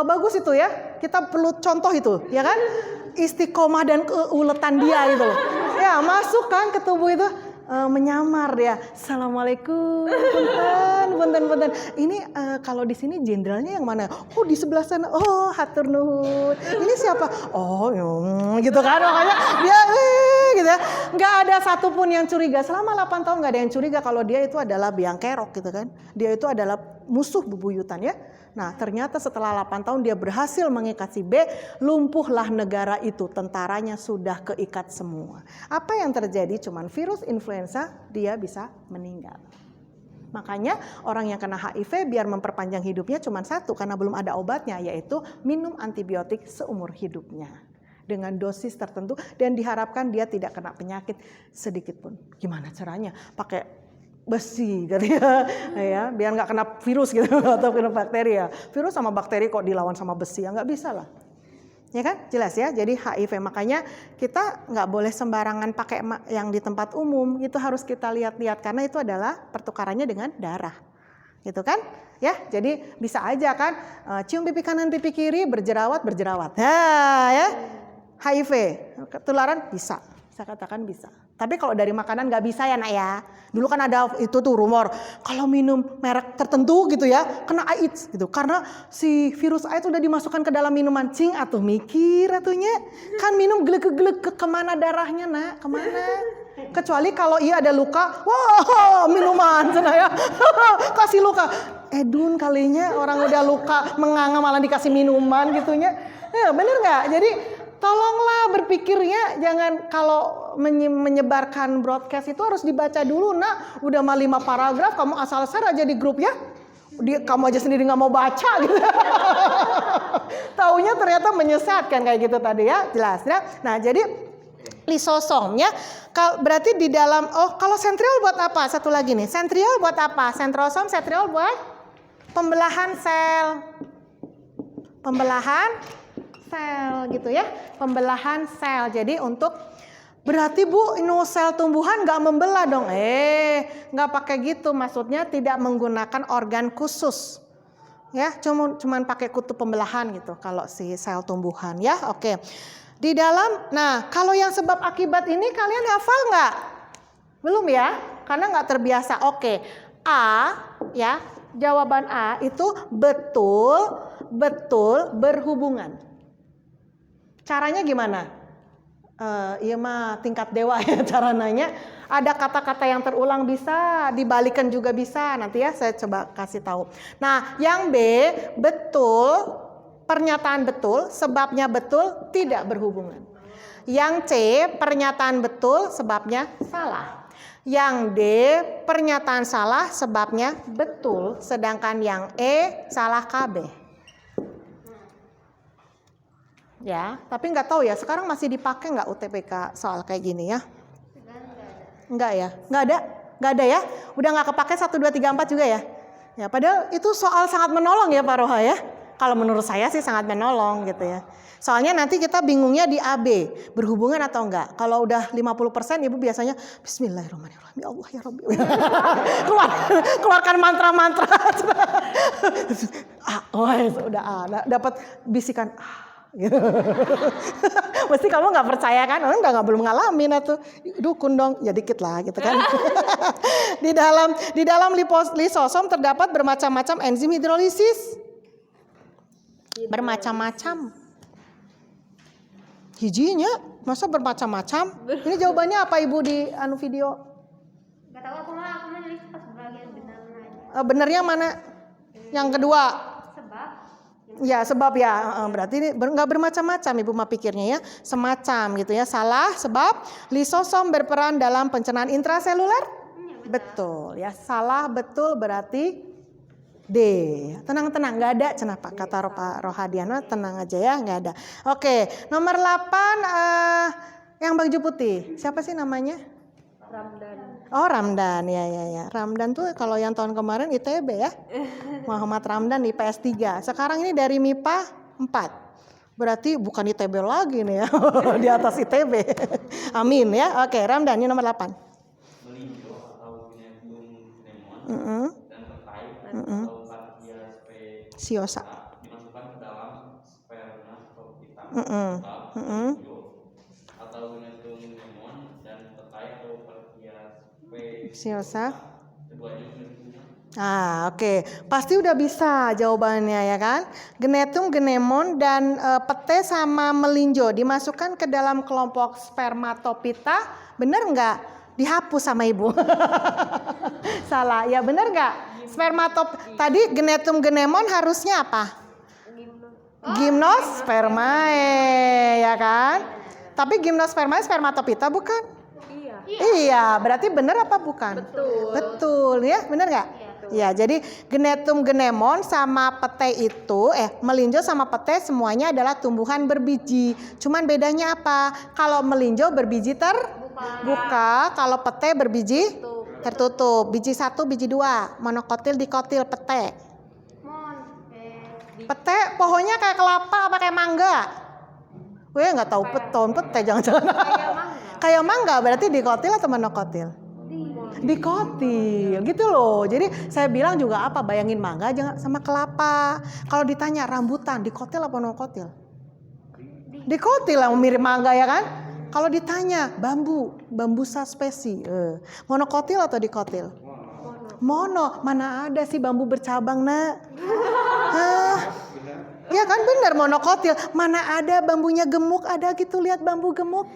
Speaker 1: bagus itu ya. Kita perlu contoh itu, ya kan? Istiqomah dan keuletan dia gitu loh. Ya masuk kan ke tubuh itu. Menyamar ya. Assalamualaikum, punten. Ini kalau di sini jenderalnya yang mana? Oh di sebelah sana. Oh hatur nuhun. Ini siapa? Oh gitu kan. Makanya dia gitu ya. Nggak ada satupun yang curiga. Selama 8 tahun nggak ada yang curiga kalau dia itu adalah biang kerok gitu kan. Dia itu adalah musuh bebuyutan ya. Nah ternyata setelah 8 tahun dia berhasil mengikat si B, lumpuhlah negara itu, tentaranya sudah keikat semua. Apa yang terjadi? Cuman virus influenza, dia bisa meninggal. Makanya orang yang kena HIV biar memperpanjang hidupnya cuma satu, karena belum ada obatnya, yaitu minum antibiotik seumur hidupnya. Dengan dosis tertentu dan diharapkan dia tidak kena penyakit sedikit pun. Gimana caranya? Pakai besi gitu ya, biar nggak kena virus gitu atau kena bakteri ya. Virus sama bakteri kok dilawan sama besi ya nggak bisa lah. Ya kan, jelas ya. Jadi HIV makanya kita nggak boleh sembarangan pakai yang di tempat umum. Itu harus kita lihat-lihat karena itu adalah pertukarannya dengan darah, gitu kan? Ya, jadi bisa aja kan cium pipi kanan pipi kiri berjerawat. Nah, ya HIV ketularan bisa. Saya katakan bisa. Tapi kalau dari makanan nggak bisa ya nak ya. Dulu kan ada itu tuh rumor kalau minum merek tertentu gitu ya kena AIDS gitu. Karena si virus AIDS udah dimasukkan ke dalam minuman. Cing atuh mikir atuhnya. Kan minum gelek-gelek ke kemana darahnya nak? Kemana? Kecuali kalau iya ada luka. Wah minuman cina ya. Kasih luka. Edun kalinya orang udah luka menganga malah dikasih minuman gitunya. Ya bener nggak? Jadi tolonglah berpikirnya jangan kalau menyebarkan broadcast itu harus dibaca dulu nak. Udah mah 5 paragraf kamu asal share aja di grup ya. Kamu aja sendiri nggak mau baca gitu. Taunya ternyata menyesatkan kayak gitu tadi ya jelas ya. Nah jadi lisosom ya. Berarti di dalam kalau sentriol buat apa? Satu lagi nih. Sentriol buat apa? Sentrosom, sentriol buat pembelahan sel. Pembelahan sel gitu ya, pembelahan sel. Jadi untuk berarti Bu, sel tumbuhan nggak membelah dong? Nggak pakai gitu. Maksudnya tidak menggunakan organ khusus, ya. Cuman pakai kutub pembelahan gitu. Kalau si sel tumbuhan, ya. Oke. Di dalam, nah kalau yang sebab akibat ini kalian hafal nggak? Belum ya? Karena nggak terbiasa. Oke. A, ya. Jawaban A itu betul berhubungan. Caranya gimana? Iya mah tingkat dewa ya cara nanya. Ada kata-kata yang terulang bisa, dibalikan juga bisa. Nanti ya saya coba kasih tahu. Nah yang B betul, pernyataan betul, sebabnya betul, tidak berhubungan. Yang C pernyataan betul, sebabnya salah. Yang D pernyataan salah, sebabnya betul. Sedangkan yang E salah KB. Ya, tapi nggak tahu ya. Sekarang masih dipakai nggak UTBK soal kayak gini ya? Nggak ya, nggak ada ya. Udah nggak kepake 1, 2, 3, 4 juga ya. Ya, padahal itu soal sangat menolong ya Pak Roha ya. Kalau menurut saya sih sangat menolong gitu ya. Soalnya nanti kita bingungnya di AB, berhubungan atau enggak. Kalau udah 50% Ibu biasanya Bismillahirrahmanirrahim. Ya Allah ya Rabbi. Keluarkan mantra-mantra. Sudah dapat bisikan. Gitu. Mesti kamu nggak percaya kan? Enggak belum ngalamin atau dukun dong, ya dikit lah gitu kan. di dalam lisosom terdapat bermacam-macam enzim hidrolisis, bermacam-macam. Hijinya masa bermacam-macam? Ini jawabannya apa Ibu di video?
Speaker 2: Gak tahu aku mah nulis pas bagian benarnya aja.
Speaker 1: Benernya mana? Yang kedua.
Speaker 2: Sebab
Speaker 1: Ya sebab ya, berarti ini nggak bermacam-macam Ibu mah pikirnya ya, semacam gitu ya. Salah sebab lisosom berperan dalam pencernaan intraseluler. Betul ya, salah betul berarti D. Tenang-tenang, nggak ada cenah Pak kata Pak Rohadiana, tenang aja ya, nggak ada. Oke, nomor 8 yang baju putih, siapa sih namanya?
Speaker 3: Ramdan.
Speaker 1: Oh Ramdan, ya. Ramdan tuh kalau yang tahun kemarin ITB ya. Muhammad Ramdan di IPS 3. Sekarang ini dari MIPA 4. Berarti bukan ITB lagi nih ya. Di atas ITB. Amin ya. Oke, Ramdan ini nomor 8.
Speaker 4: Melinjo atau Gnettum lemon dan petai atau Parthia
Speaker 1: Siosa.
Speaker 4: dimasukkan ke dalam spermatozoa melinjo atau Gnettum lemon dan petai atau Parthia
Speaker 1: Siosa.
Speaker 4: keduanya memilikinya.
Speaker 1: Oke. Pasti udah bisa jawabannya ya kan. Gnettum, gnemon dan pete sama melinjo dimasukkan ke dalam kelompok spermatopita. Bener nggak? Dihapus sama Ibu. Salah. Ya bener nggak? Tadi Gnettum, gnemon harusnya apa? Gymnospermae ya kan? Tapi gymnospermae spermatopita bukan? Iya, berarti benar apa bukan? Betul ya, benar nggak? Ya, jadi Gnettum, gnemon sama pete itu, melinjo sama pete semuanya adalah tumbuhan berbiji. Cuman bedanya apa? Kalau melinjo berbiji terbuka, kalau pete berbiji tertutup. Biji 1, biji 2, monokotil, dikotil, pete. Pete pohonnya kayak kelapa apa kayak mangga? Gue nggak tahu pete jangan-jangan. Kayak mangga berarti dikotil atau monokotil? Dikotil gitu loh. Jadi saya bilang juga apa, bayangin mangga jangan sama kelapa. Kalau ditanya rambutan dikotil apa monokotil? Dikotil lah, mirip mangga ya kan? Kalau ditanya bambusa spesi, monokotil atau dikotil? Mono, mana ada sih bambu bercabang nak? Ya kan benar monokotil. Mana ada bambunya gemuk, ada gitu lihat bambu gemuk.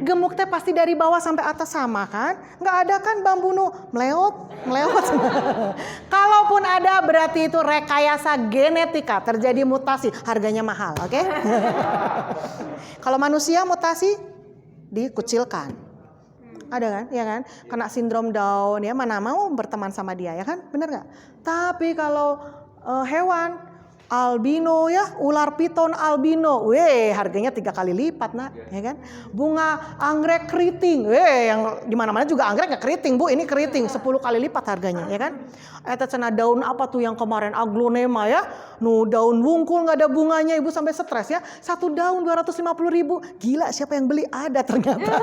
Speaker 1: Gemuk teh pasti dari bawah sampai atas sama kan? Nggak ada kan bambu nu meleot. Kalaupun ada berarti itu rekayasa genetika, terjadi mutasi, harganya mahal, oke? Kalau manusia mutasi dikucilkan. Ada kan? Ya kan? Kena sindrom Down ya, mana mau berteman sama dia ya kan? Bener nggak? Tapi kalau hewan albino ya, ular piton albino, harganya 3 kali lipat nak, ya kan? Bunga anggrek keriting, yang di mana-mana juga anggrek nggak keriting bu, ini keriting 10 kali lipat harganya, ya kan? Eta cenah daun apa tuh yang kemarin aglonema ya, daun wungkul nggak ada bunganya, ibu sampai stres ya, 1 daun 250.000, gila siapa yang beli? Ada ternyata.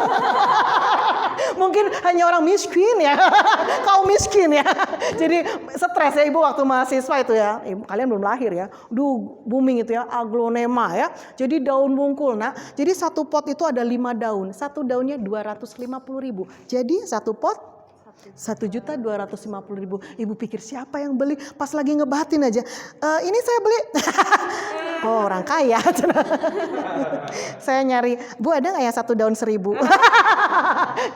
Speaker 1: Mungkin hanya orang miskin ya, kaum miskin ya, jadi stres ya ibu waktu mahasiswa itu ya, kalian belum lahir ya. Booming itu ya, aglonema ya. Jadi daun wungkul. Nah, jadi satu pot itu ada 5 daun. Satu daunnya 250.000. Jadi satu pot 1.250.000. Ibu pikir siapa yang beli? Pas lagi ngebatin aja. Ini saya beli. Oh, orang kaya. Saya nyari, Bu ada nggak ya 1 daun 1.000?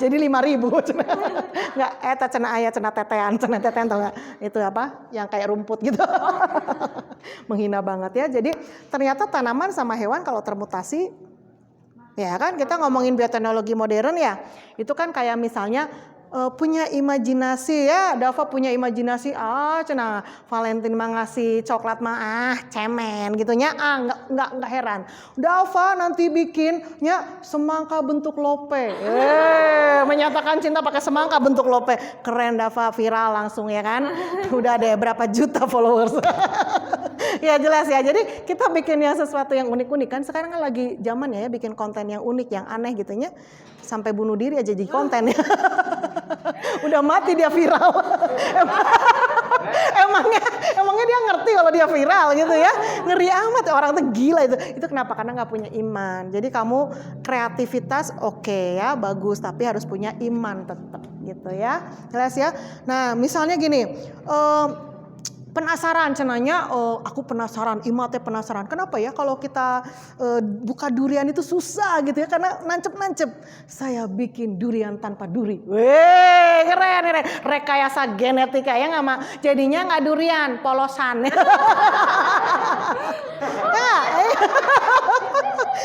Speaker 1: Jadi 5.000. Nggak, eta cenah aya cenah tetean tau nggak? Itu apa? Yang kayak rumput gitu. Menghina banget ya. Jadi ternyata tanaman sama hewan kalau termutasi, ya kan kita ngomongin bioteknologi modern ya. Itu kan kayak misalnya punya imajinasi ya, Dava punya imajinasi, cenah Valentine mah ngasih coklat mah cemen gitunya, nggak heran. Dava nanti bikinnya semangka bentuk lope, menyatakan cinta pakai semangka bentuk lope, keren Dava, viral langsung ya kan, udah ada berapa juta followers. Ya jelas ya, jadi kita bikin yang sesuatu yang unik-unik kan, sekarang kan lagi zaman ya bikin konten yang unik, yang aneh gitunya, sampai bunuh diri aja jadi konten ya. Udah mati dia viral. Emangnya dia ngerti kalau dia viral gitu ya. Ngeri amat orang tuh gila itu. Itu kenapa? Karena nggak punya iman. Jadi kamu kreativitas oke ya, bagus, tapi harus punya iman tetap gitu ya. Jelas ya. Nah misalnya gini, penasaran cenanya, aku penasaran, Imate penasaran. Kenapa ya kalau kita buka durian itu susah gitu ya, karena nancep-nancep. Saya bikin durian tanpa duri. Keren. Rekayasa genetika ya nggak mak? Jadinya nggak durian, polosan.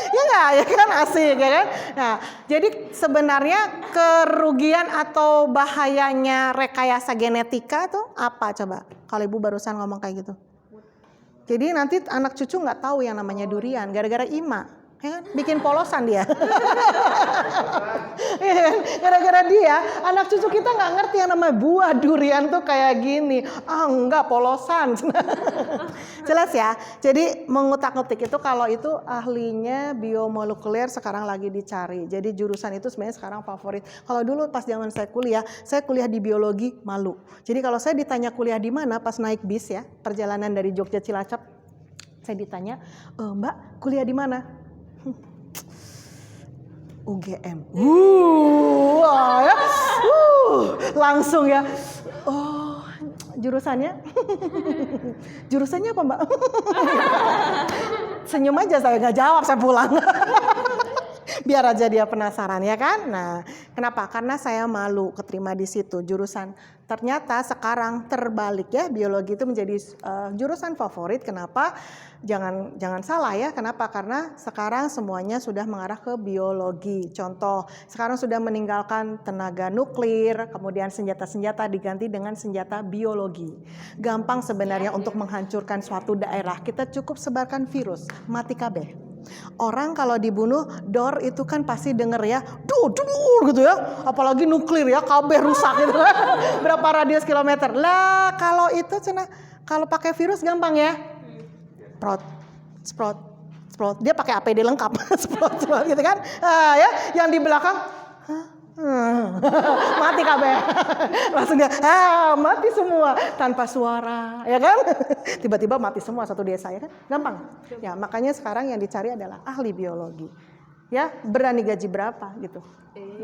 Speaker 1: Ya nggak, ya kan asik ya kan. Nah, jadi sebenarnya kerugian atau bahayanya rekayasa genetika itu apa coba? Kalau ibu barusan ngomong kayak gitu. Jadi nanti anak cucu nggak tahu yang namanya durian gara-gara Ima, ya kan? Bikin polosan dia. Gara-gara dia, anak cucu kita nggak ngerti yang namanya buah durian tuh kayak gini. Enggak, polosan. Jelas ya. Jadi mengutak-ngutik itu kalau itu ahlinya biomolekuler sekarang lagi dicari. Jadi jurusan itu sebenarnya sekarang favorit. Kalau dulu pas zaman saya kuliah di biologi, malu. Jadi kalau saya ditanya kuliah di mana pas naik bis ya, perjalanan dari Jogja Cilacap, saya ditanya, Mbak kuliah di mana? UGM. Langsung ya. Oh, jurusannya? Jurusannya apa, Mbak? Senyum aja saya nggak jawab, saya pulang. Biar aja dia penasaran ya kan. Nah, kenapa? Karena saya malu keterima di situ jurusan. Ternyata sekarang terbalik ya, biologi itu menjadi jurusan favorit. Kenapa? Jangan salah ya. Kenapa? Karena sekarang semuanya sudah mengarah ke biologi. Contoh, sekarang sudah meninggalkan tenaga nuklir, kemudian senjata-senjata diganti dengan senjata biologi. Gampang sebenarnya untuk menghancurkan suatu daerah. Kita cukup sebarkan virus, mati kabeh. Orang kalau dibunuh dor itu kan pasti denger ya, dur gitu ya, apalagi nuklir ya, kabeh rusak gitu kan. Berapa radius kilometer. Lah kalau itu kalau pakai virus gampang ya, sprot, dia pakai APD lengkap, sprot gitu kan, ya, yang di belakang, mati kabeh, langsung dia, mati semua tanpa suara, ya kan? Tiba-tiba mati semua satu desa ya kan? Gampang. Ya makanya sekarang yang dicari adalah ahli biologi. Ya, berani gaji berapa gitu.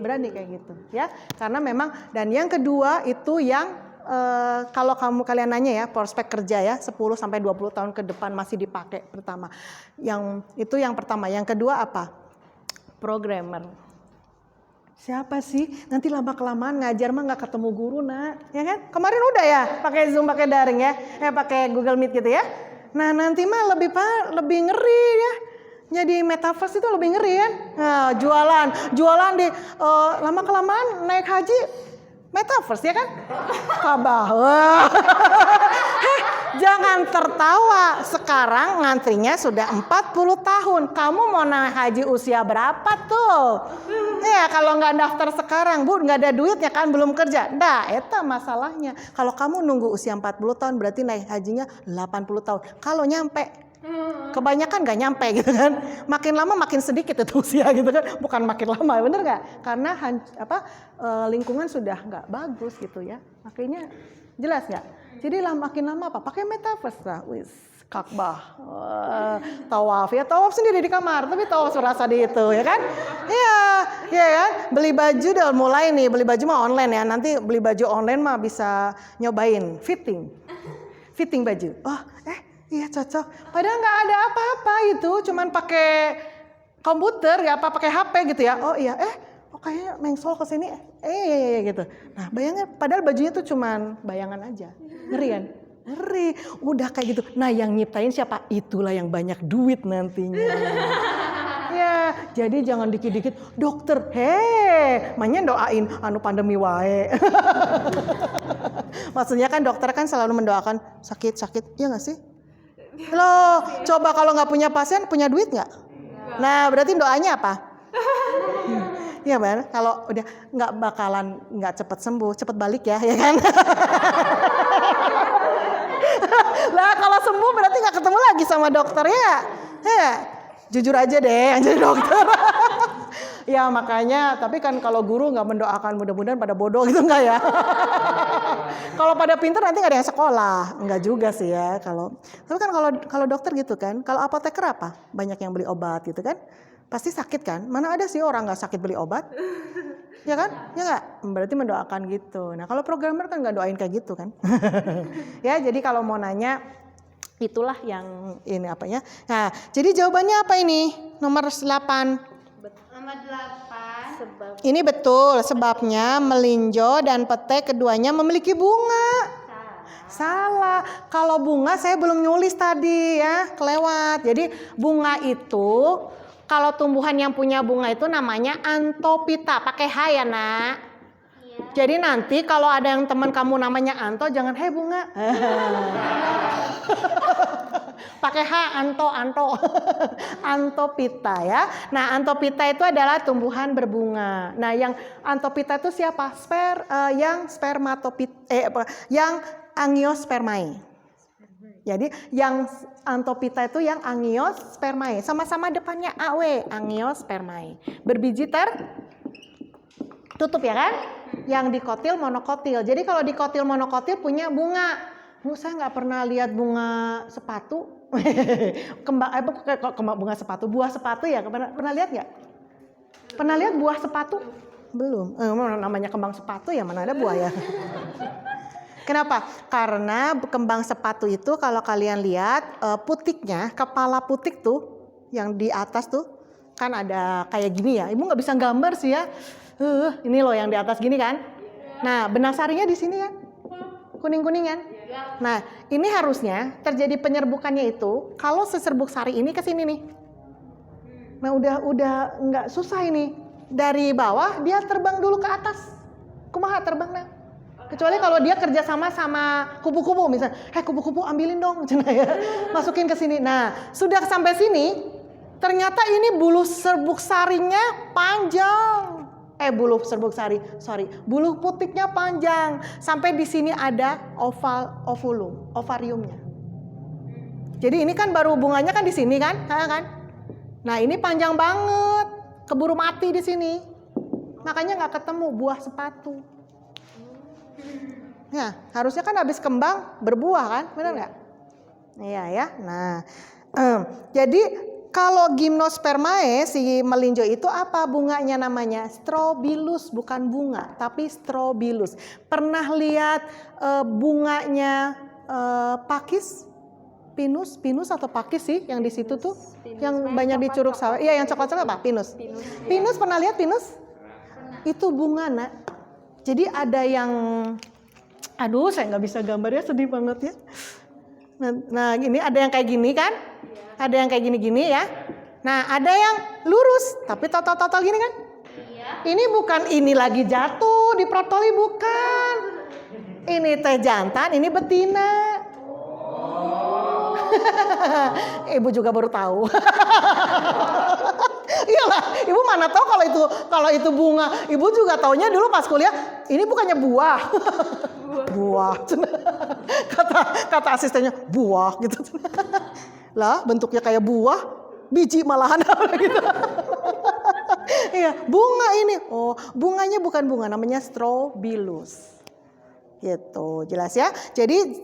Speaker 1: Berani kayak gitu ya. Karena memang, dan yang kedua itu yang kalau kalian nanya ya, prospek kerja ya 10 sampai 20 tahun ke depan masih dipakai pertama. Yang itu yang pertama. Yang kedua apa? Programmer. Siapa sih? Nanti lama-kelamaan ngajar mah nggak ketemu guru, Nak. Ya kan? Kemarin udah ya pakai Zoom, pakai daring ya. Pakai Google Meet gitu ya. Nah, nanti mah lebih ngeri ya. Jadi metaverse itu lebih ngeri kan? Nah, jualan di lama-kelamaan naik haji metaverse ya kan? Kabah. Jangan tertawa, sekarang ngantrinya sudah 40 tahun. Kamu mau naik haji usia berapa tuh? Ya kalau nggak daftar sekarang, Bu, nggak ada duitnya kan, belum kerja. Nah, itu masalahnya. Kalau kamu nunggu usia 40 tahun, berarti naik hajinya 80 tahun. Kalau nyampe, kebanyakan nggak nyampe gitu kan. Makin lama makin sedikit itu usia gitu kan. Bukan makin lama, bener nggak? Karena lingkungan sudah nggak bagus gitu ya. Makanya jelas nggak? Jadi makin lama apa? Pakai metaverse lah. Wis, Kakbah. Tawaf ya, tawaf sendiri di kamar, tapi tawaf serasa di itu ya kan? Iya, ya kan? Beli baju udah mulai nih, beli baju mah online ya. Nanti beli baju online mah bisa nyobain fitting baju. Oh, iya cocok. Padahal nggak ada apa-apa itu, cuman pakai komputer ya, apa pakai HP gitu ya. Oh iya, kayaknya mengsol ke sini. Gitu. Nah, bayangin padahal bajunya tuh cuman bayangan aja. Ngeri kan? Ngeri. Udah kayak gitu. Nah, yang nyiptain siapa? Itulah yang banyak duit nantinya. Ya, jadi jangan dikit-dikit dokter. Makanya doain pandemi wae. Maksudnya kan dokter kan selalu mendoakan sakit, ya nggak sih? Loh, coba kalau nggak punya pasien, punya duit nggak? Nah, berarti doanya apa? Iya benar. Kalau udah nggak cepet sembuh, cepet balik ya kan? Lah kalau sembuh berarti nggak ketemu lagi sama dokter ya? Jujur aja deh yang jadi dokter. Ya makanya, tapi kan kalau guru nggak mendoakan mudah-mudahan pada bodoh gitu nggak ya? Kalau pada pinter nanti nggak ada yang sekolah, nggak juga sih ya. Tapi kan kalau dokter gitu kan, kalau apoteker apa? Banyak yang beli obat gitu kan? Pasti sakit kan? Mana ada sih orang nggak sakit beli obat? Ya kan? Ya nggak? Berarti mendoakan gitu. Nah kalau programmer kan nggak doain kayak gitu kan? Ya jadi kalau mau nanya, itulah yang ini apanya. Nah jadi jawabannya apa ini? Nomor 8.
Speaker 2: Nomor 8.
Speaker 1: Ini betul, sebabnya melinjo dan petai keduanya memiliki bunga. Salah. Kalau bunga saya belum nulis tadi ya, kelewat. Jadi bunga itu, kalau tumbuhan yang punya bunga itu namanya Anthophyta. Pakai H ya, Nak.
Speaker 2: Iya.
Speaker 1: Jadi nanti kalau ada yang teman kamu namanya Anto, jangan bunga. Pakai H, Anto. Anthophyta ya. Nah, Anthophyta itu adalah tumbuhan berbunga. Nah, yang Anthophyta itu siapa? Yang yang Angiospermae. Jadi yang Anthophyta itu yang Angiospermae. Sama-sama depannya AW, Angiospermae. Berbiji tutup ya kan? Yang dikotil monokotil. Jadi kalau dikotil monokotil punya bunga. Saya nggak pernah lihat bunga sepatu. Bunga sepatu, buah sepatu ya. Pernah lihat nggak? Pernah lihat buah sepatu? Belum. Namanya kembang sepatu ya, mana ada buah ya. Kenapa? Karena kembang sepatu itu kalau kalian lihat putiknya, kepala putik tuh yang di atas tuh kan ada kayak gini ya. Ibu nggak bisa gambar sih ya. Ini loh yang di atas gini kan. Nah benang sarinya di sini kan, kuning-kuning kan. Nah ini harusnya terjadi penyerbukannya itu kalau seserbuk sari ini ke sini nih. Nah udah nggak susah ini. Dari bawah dia terbang dulu ke atas. Kumaha terbang nah. Kecuali kalau dia kerja sama kupu-kupu misalnya, kupu-kupu ambilin dong, masukin ke sini. Nah, sudah sampai sini, ternyata ini bulu serbuk sarinya panjang. Bulu putiknya panjang. Sampai di sini ada ovariumnya. Jadi ini kan baru bunganya kan di sini kan, Nah, ini panjang banget, keburu mati di sini. Makanya nggak ketemu buah sepatu. Ya, harusnya kan habis kembang berbuah kan, benar nggak? Iya ya. Nah, jadi kalau Gymnospermae si melinjo itu apa bunganya namanya? Strobilus, bukan bunga, tapi strobilus. Pernah lihat bunganya pakis? Pinus atau pakis sih yang di situ tuh? Yang banyak di Curug Sawah. Iya, yang coklat-coklat apa? Pinus. Pinus pernah lihat pinus? Itu bunga, Nak. Jadi ada yang, aduh saya nggak bisa gambarnya, sedih banget ya. Nah ini ada yang kayak gini kan? Ada yang kayak gini-gini ya. Nah ada yang lurus, tapi total gini kan? Ini bukan ini lagi jatuh di protoli, bukan. Ini teh jantan, ini betina. Ibu juga baru tahu. Iyalah, ibu mana tahu kalau itu bunga. Ibu juga taunya dulu pas kuliah, ini bukannya buah. Buah. Kata asistennya, buah gitu. Lah, bentuknya kayak buah, biji malahan gitu. Iya, bunga ini. Oh, bunganya bukan bunga, namanya strobilus. Gitu, jelas ya. Jadi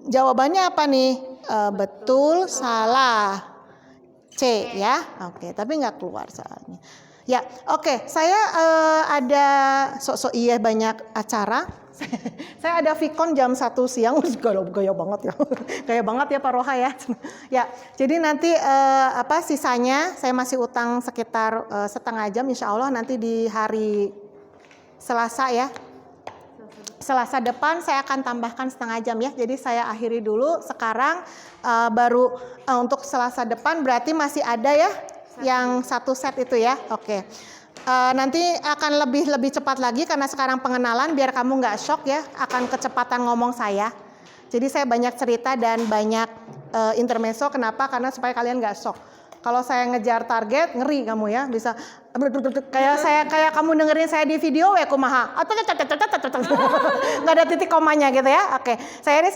Speaker 1: jawabannya apa nih? Betul, salah. C ya. Oke, tapi nggak keluar soalnya. Ya, oke. Saya ada sok-sok iya banyak acara. Saya ada Vicon jam 1 siang. Gaya banget ya. Gaya banget ya Pak Roha ya. Ya, jadi nanti sisanya saya masih utang sekitar setengah jam, insya Allah nanti di hari Selasa ya. Selasa depan saya akan tambahkan setengah jam ya. Jadi saya akhiri dulu sekarang baru untuk Selasa depan berarti masih ada ya yang satu set itu ya. Oke. Nanti akan lebih cepat lagi karena sekarang pengenalan biar kamu nggak shock ya akan kecepatan ngomong saya. Jadi saya banyak cerita dan banyak intermezzo. Kenapa? Karena supaya kalian nggak shock. Kalau saya ngejar target ngeri kamu ya, bisa kayak kamu dengerin saya di video kumaha. Nggak ada titik komanya gitu ya. Oke. Saya ini